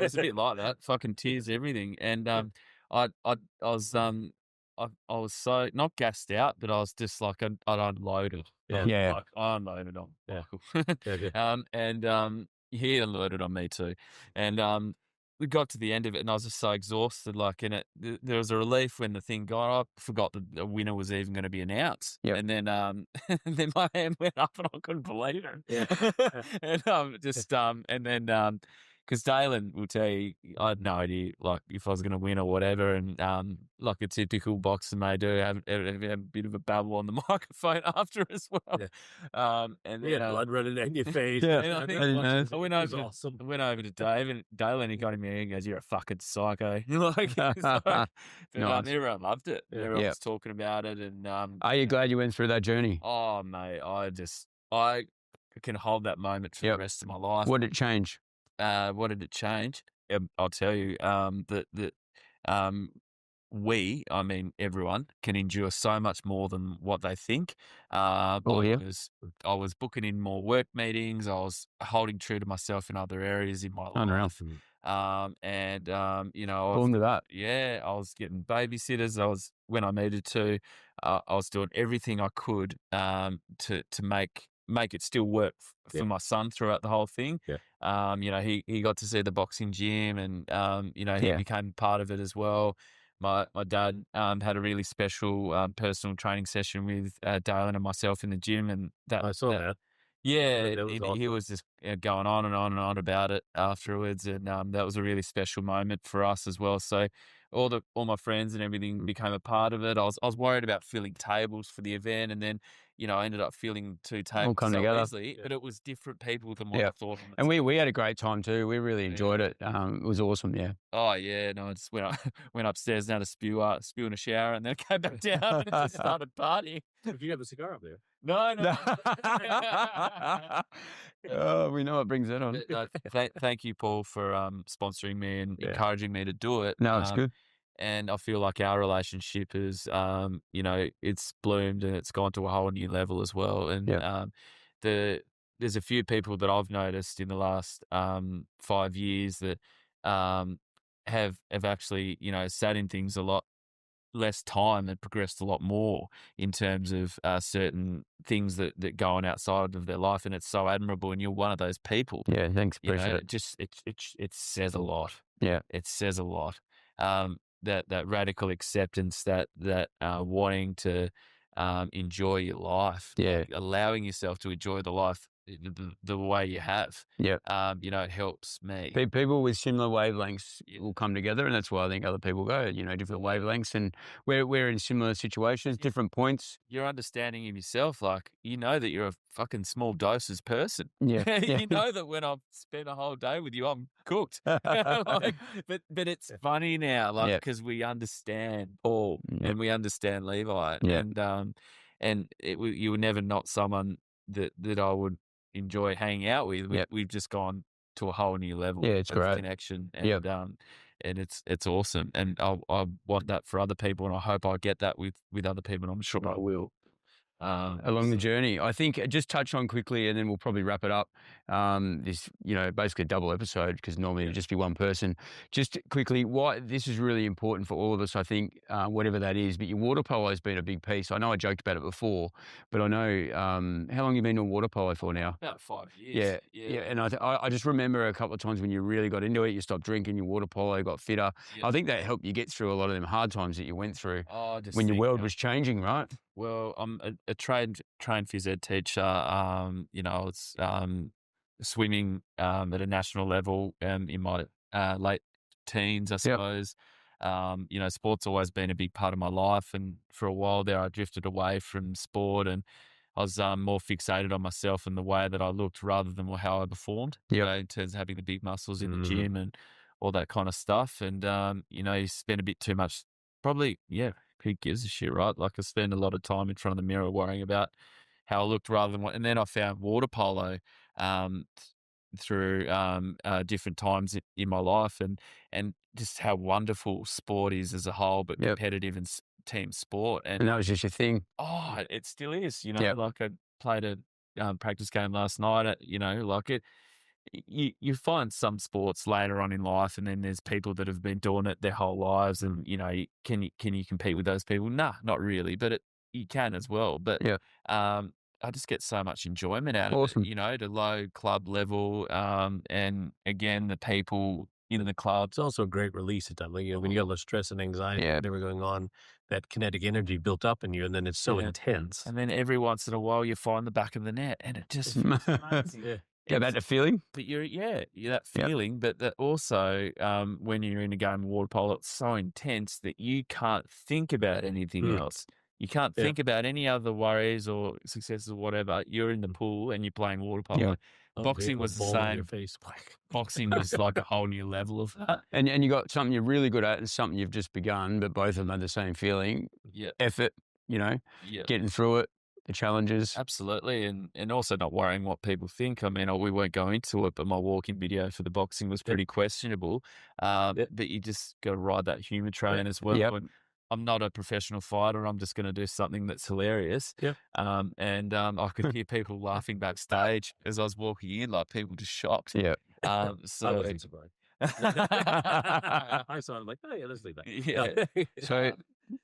Speaker 3: was a bit like that. Fucking tears, everything. And I was I was so not gassed out, but I was just like I'd unloaded.
Speaker 5: Yeah.
Speaker 3: Like I unloaded on
Speaker 2: Yeah.
Speaker 3: Michael. And he unloaded on me too. And we got to the end of it, and I was just so exhausted. Like, and there was a relief when the thing got. I forgot that the winner was even going to be announced.
Speaker 5: Yep.
Speaker 3: And then and then my hand went up, and I couldn't believe it.
Speaker 2: Yeah.
Speaker 3: And then because Dalen will tell you, I had no idea, like, if I was going to win or whatever. And like a typical boxer may do, have a bit of a babble on the microphone after as well.
Speaker 2: Yeah.
Speaker 3: And
Speaker 2: Yeah,
Speaker 3: then,
Speaker 2: blood running down your face.
Speaker 5: Yeah.
Speaker 3: and I think I went over,
Speaker 2: awesome.
Speaker 3: to Dave, and Dalen, he got in me and goes, "You're a fucking psycho." Like, but
Speaker 5: Nice.
Speaker 3: everyone loved it.
Speaker 2: Yeah.
Speaker 3: Everyone
Speaker 5: Yeah.
Speaker 3: was talking about it. And
Speaker 5: Are you glad you went through that journey?
Speaker 3: oh, mate, I can hold that moment for
Speaker 5: Yep.
Speaker 3: the rest of my life.
Speaker 5: What did it change?
Speaker 3: What did it change? I'll tell you, that I mean, everyone can endure so much more than what they think.
Speaker 5: yeah.
Speaker 3: I was booking in more work meetings. I was holding true to myself in other areas in my
Speaker 5: Unreal.
Speaker 3: life. You know,
Speaker 5: Born to that.
Speaker 3: yeah, I was getting babysitters. When I needed to, I was doing everything I could to make it still work for my son throughout the whole thing.
Speaker 2: Yeah.
Speaker 3: You know, he got to see the boxing gym, and you know, he
Speaker 5: Yeah.
Speaker 3: became part of it as well. My dad had a really special personal training session with Dalen and myself in the gym, and
Speaker 2: I saw that.
Speaker 3: yeah,
Speaker 2: That was
Speaker 3: he
Speaker 2: awesome.
Speaker 3: was just going on and on and on about it afterwards, and that was a really special moment for us as well. So all my friends and everything became a part of it. I was worried about filling tables for the event, and then I ended up filling 2 tables
Speaker 5: come
Speaker 3: so
Speaker 5: together.
Speaker 3: easily, but it was different people than what
Speaker 5: Yeah.
Speaker 3: I thought. On the
Speaker 5: And
Speaker 3: table.
Speaker 5: we had a great time too. We really enjoyed it. It was awesome. Yeah.
Speaker 3: Oh yeah, no, I just went upstairs now to spew in a shower, and then came back down and just started partying.
Speaker 2: Did you have a cigar up there?
Speaker 3: No.
Speaker 5: Oh, we know what brings it on.
Speaker 3: But, thank you, Paul, for sponsoring me and
Speaker 2: Yeah.
Speaker 3: encouraging me to do it.
Speaker 5: No, it's good.
Speaker 3: And I feel like our relationship is, it's bloomed and it's gone to a whole new level as well. And there's a few people that I've noticed in the last 5 years that have actually, sat in things a lot less time and progressed a lot more in terms of certain things that go on outside of their life, and it's so admirable. And you're one of those people.
Speaker 5: Yeah, thanks. Appreciate it.
Speaker 3: It just it says a lot.
Speaker 5: Yeah.
Speaker 3: It says a lot. That radical acceptance, that wanting to enjoy your life,
Speaker 5: Yeah.
Speaker 3: like allowing yourself to enjoy the life the way you have.
Speaker 5: Yeah.
Speaker 3: It helps me.
Speaker 5: People with similar wavelengths will come together, and that's why I think other people go, different wavelengths, and we're in similar situations, different points.
Speaker 3: Your understanding of yourself, like, that you're a fucking small doses person.
Speaker 5: Yeah.
Speaker 3: You know that when I've spent a whole day with you, I'm cooked. But it's funny now, like,
Speaker 5: Yeah.
Speaker 3: because we understand Paul and we understand Levi,
Speaker 5: Yeah.
Speaker 3: and you were never not someone that I would enjoy hanging out with. We've just gone to a whole new level.
Speaker 5: Yeah, it's
Speaker 3: of
Speaker 5: great.
Speaker 3: connection, and
Speaker 5: Yep.
Speaker 3: and it's awesome. And I want that for other people, and I hope I get that with other people. And I'm sure I will.
Speaker 5: Along the journey, I think just touch on quickly, and then we'll probably wrap it up. This, basically a double episode, because normally it'd just be one person. Just quickly, why this is really important for all of us, I think, whatever that is. But your water polo has been a big piece. I know I joked about it before, but I know how long have you been doing water polo for now?
Speaker 3: About 5 years.
Speaker 5: Yeah. And I just remember a couple of times when you really got into it, you stopped drinking, your water polo got fitter.
Speaker 3: Yeah.
Speaker 5: I think that helped you get through a lot of them hard times that you went through
Speaker 3: Oh, just
Speaker 5: when your
Speaker 3: think,
Speaker 5: world was changing, right?
Speaker 3: Well, I'm a trained phys ed teacher. It's swimming at a national level in my late teens, I suppose. Sport's always been a big part of my life, and for a while there, I drifted away from sport, and I was more fixated on myself and the way that I looked rather than how I performed. In terms of having the big muscles in the gym and all that kind of stuff. And you spend a bit too much. Probably, who gives a shit, right? Like, I spend a lot of time in front of the mirror worrying about how I looked rather than what. And then I found water polo through different times in my life, and just how wonderful sport is as a whole, but competitive and team sport.
Speaker 5: And that was just your thing.
Speaker 3: Oh, it still is. Like, I played a practice game last night. Like, you find some sports later on in life, and then there's people that have been doing it their whole lives, and can you compete with those people? Nah, not really, but you can as well. But
Speaker 5: Yeah.
Speaker 3: I just get so much enjoyment out
Speaker 5: Awesome.
Speaker 3: of it, to low club level, and again the people in the club.
Speaker 2: It's also a great release at that. Like, when you got less stress and anxiety,
Speaker 5: Yeah.
Speaker 2: whatever going on, that kinetic energy built up in you, and then it's so
Speaker 3: Yeah.
Speaker 2: intense.
Speaker 3: And then every once in a while you find the back of the net, and it just feels amazing.
Speaker 2: Yeah.
Speaker 5: Yeah, about the feeling.
Speaker 3: But you're that feeling, but that also when you're in a game of water polo, it's so intense that you can't think about anything else. You can't think about any other worries or successes or whatever. You're in the pool and you're playing water polo.
Speaker 5: Yeah.
Speaker 3: Boxing was the
Speaker 2: Ball in
Speaker 3: same.
Speaker 2: your face.
Speaker 3: Boxing was like a whole new level of that.
Speaker 5: And you got something you're really good at and something you've just begun, but both of them are the same feeling.
Speaker 3: Yeah.
Speaker 5: Effort,
Speaker 3: Yeah.
Speaker 5: getting through it, the challenges.
Speaker 3: Absolutely. And also not worrying what people think. I mean, we won't go into it, but my walking video for the boxing was pretty questionable. But you just got to ride that human train as well.
Speaker 5: Yep.
Speaker 3: And I'm not a professional fighter. I'm just going to do something that's hilarious.
Speaker 2: Yeah.
Speaker 3: And I could hear people laughing backstage as I was walking in, like people just shocked.
Speaker 5: Yeah.
Speaker 2: I wasn't surprised. I saw it like, oh yeah, let's leave that.
Speaker 3: Yeah.
Speaker 5: So,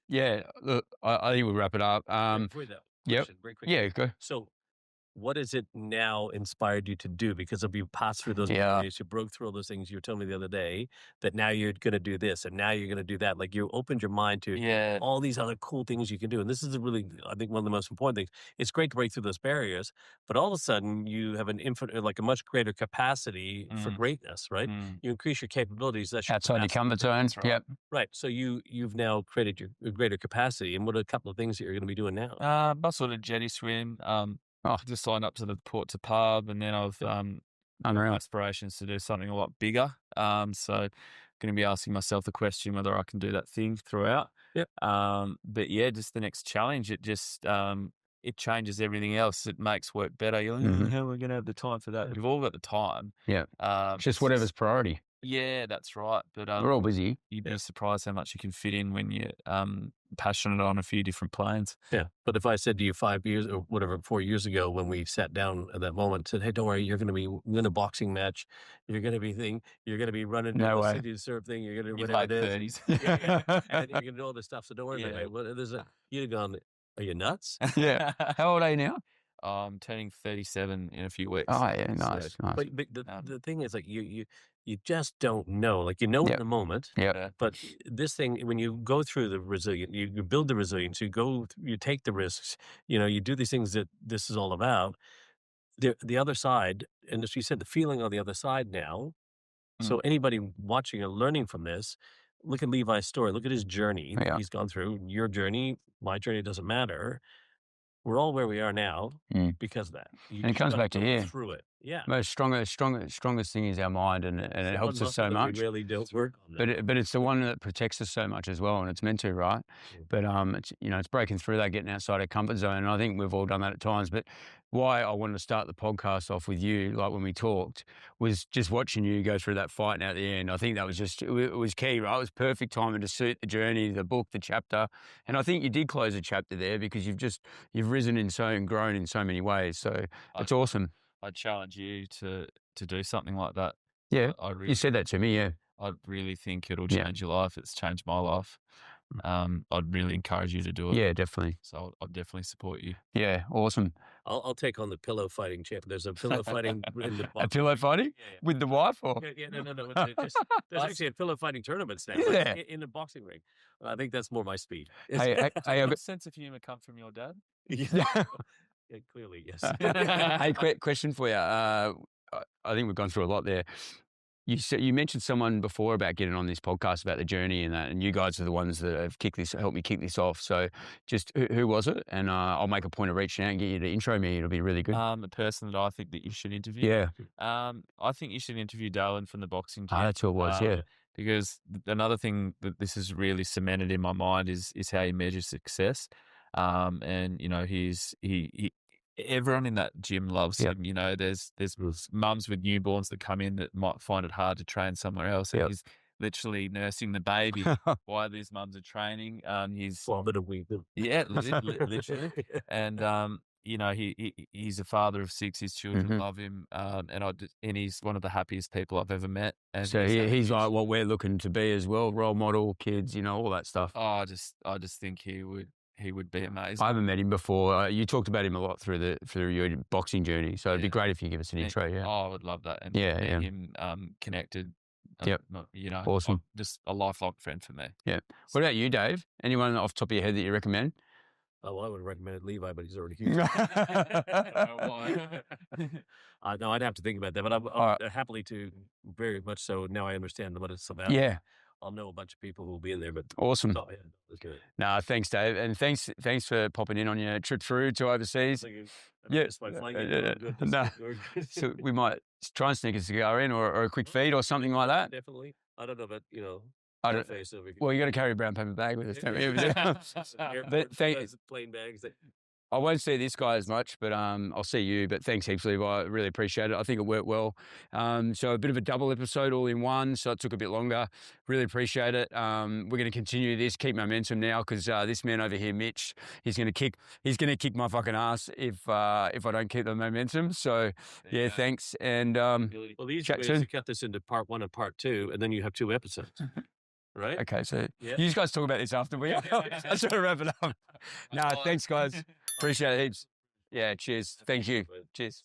Speaker 5: yeah, look, I think we'll wrap it up.
Speaker 2: Before that, question, very quickly.
Speaker 5: Yeah, go.
Speaker 2: So, what has it now inspired you to do? Because if you passed through those
Speaker 5: Yeah.
Speaker 2: barriers, you broke through all those things you were telling me the other day, that now you're going to do this and now you're going to do that. Like, you opened your mind to all these other cool things you can do. And this is really, I think, one of the most important things. It's great to break through those barriers, but all of a sudden you have a much greater capacity for greatness, right? You increase your capabilities. That's your
Speaker 5: Outside your
Speaker 2: capacity.
Speaker 5: comfort zone.
Speaker 3: That's right.
Speaker 5: Yep.
Speaker 2: Right. So you've now created your greater capacity. And what are a couple of things that you're going to be doing now?
Speaker 3: I sort of jetty swim.
Speaker 5: Oh.
Speaker 3: Just signed up to the Port to Pub, and then I've
Speaker 5: Unreal.
Speaker 3: aspirations to do something a lot bigger. So going to be asking myself the question whether I can do that thing throughout.
Speaker 2: Yep.
Speaker 3: But yeah, just the next challenge. It just it changes everything else. It makes work better. You're like, how are we going to have the time for that? We've all got the time.
Speaker 5: Yeah.
Speaker 3: It's
Speaker 5: Just whatever's priority.
Speaker 3: Yeah, that's right. But
Speaker 5: We're all busy.
Speaker 3: you'd be surprised how much you can fit in when you're passionate on a few different planes.
Speaker 2: Yeah. But if I said to you 5 years or whatever, 4 years ago, when we sat down at that moment, said, hey, don't worry, you're going to be in a boxing match. You're going to be running
Speaker 5: No
Speaker 2: down the
Speaker 5: way.
Speaker 2: city to surf thing. You're going to
Speaker 3: Mid
Speaker 2: do whatever
Speaker 3: late
Speaker 2: it is.
Speaker 3: 30s.
Speaker 2: And you're going to do all this stuff. So don't worry about it. Well, you'd have gone, are you nuts?
Speaker 5: Yeah. How old are you now?
Speaker 3: I'm turning 37 in a few weeks.
Speaker 5: Oh, yeah. Nice.
Speaker 3: So,
Speaker 5: Nice.
Speaker 2: But the thing is, like, you just don't know. Like, in
Speaker 5: Yep.
Speaker 2: the moment.
Speaker 5: Yeah.
Speaker 2: But this thing, when you go through the resilience, you build the resilience, you take the risks, you do these things that this is all about. The other side, and as we said, the feeling on the other side now. So anybody watching or learning from this, look at Levi's story. Look at his journey that
Speaker 5: Yeah.
Speaker 2: he's gone through. Your journey, my journey, it doesn't matter. We're all where we are now because of that.
Speaker 5: And it comes back to here.
Speaker 2: Through it. Yeah.
Speaker 5: Most strongest thing is our mind, and it helps us so much.
Speaker 2: We really don't work on that.
Speaker 5: But it's the one that protects us so much as well, and it's meant to, right? But it's it's breaking through that, getting outside our comfort zone, and I think we've all done that at times. But why I wanted to start the podcast off with you, like when we talked, was just watching you go through that fight and at the end. I think that was it was key, right? It was perfect timing to suit the journey, the book, the chapter, and I think you did close a chapter there because you've risen and grown in so many ways. So it's awesome.
Speaker 3: I challenge you to do something like that.
Speaker 5: Yeah,
Speaker 3: I really,
Speaker 5: you said that to me. Yeah,
Speaker 3: I really think it'll change your life. It's changed my life. I'd really encourage you to do it.
Speaker 5: Yeah, definitely.
Speaker 3: So I'll definitely support you.
Speaker 5: Yeah, awesome.
Speaker 2: I'll take on the pillow fighting champ. There's a pillow fighting in the
Speaker 5: A pillow fighting with the wife, or
Speaker 2: no. There's actually a pillow fighting tournament now in the boxing ring. I think that's more my speed.
Speaker 5: hey,
Speaker 3: Does sense of humor come from your dad?
Speaker 2: Yeah, clearly, yes.
Speaker 5: hey, question for you. I think we've gone through a lot there. You mentioned someone before about getting on this podcast about the journey and that, and you guys are the ones that have helped me kick this off. So, just who was it? And I'll make a point of reaching out and get you to intro me. It'll be really good.
Speaker 3: The person that I think that you should interview.
Speaker 5: Yeah.
Speaker 3: I think you should interview Dalen from the boxing team.
Speaker 5: That's who it was. Yeah.
Speaker 3: Because another thing that this has really cemented in my mind is how he measures success. And he everyone in that gym loves him. There's mums with newborns that come in that might find it hard to train somewhere else. And he's literally nursing the baby while these mums are training. He's
Speaker 2: a bit of weeping.
Speaker 3: Yeah, literally. And you know, he's a father of 6. His children
Speaker 5: Mhm.
Speaker 3: love him, and he's one of the happiest people I've ever met. And
Speaker 5: So he's like what we're looking to be as well, role model, kids, you know, all that stuff.
Speaker 3: I just think he would be amazing.
Speaker 5: I haven't met him before. You talked about him a lot through your boxing journey, so it'd be
Speaker 3: Yeah.
Speaker 5: great if you give us an intro. Yeah.
Speaker 3: Oh, I would love that. And
Speaker 5: Yeah,
Speaker 3: me
Speaker 5: yeah.
Speaker 3: and him connected.
Speaker 5: Yep.
Speaker 3: You know,
Speaker 5: Awesome.
Speaker 3: just a lifelong friend for me.
Speaker 5: Yeah. What about you, Dave? Anyone off the top of your head that you recommend?
Speaker 2: Oh, well, I would have recommended Levi, but he's already here. No, I'd have to think about that, but I'm happily to, very much so. Now I understand what it's about.
Speaker 5: Yeah.
Speaker 2: I'll know a bunch of people who will be in there, but
Speaker 5: Awesome.
Speaker 2: oh, yeah, that's good.
Speaker 5: No, thanks, Dave, and thanks for popping in on your trip through to overseas. Yeah. No. So we might try and sneak a cigar in, or a quick feed, or something like that.
Speaker 2: Definitely. I don't know, but
Speaker 5: I don't.
Speaker 2: face over here.
Speaker 5: Well, you got to carry a brown paper bag with us, don't you? But
Speaker 2: Plain bags.
Speaker 5: I won't see this guy as much, but I'll see you. But thanks heaps, Levi. I really appreciate it. I think it worked well. So a bit of a double episode all in one, so it took a bit longer. Really appreciate it. We're going to continue this, keep momentum now, because this man over here, Mitch, he's going to kick my fucking ass if I don't keep the momentum. So yeah, thanks. And
Speaker 2: Well, the easy way is to cut this into part 1 and part 2, and then you have 2 episodes. Right?
Speaker 5: Okay, so you guys talk about this after we. I should wrap it up. No, thanks, guys. Appreciate it heaps. Yeah, cheers. Thank you. Cheers.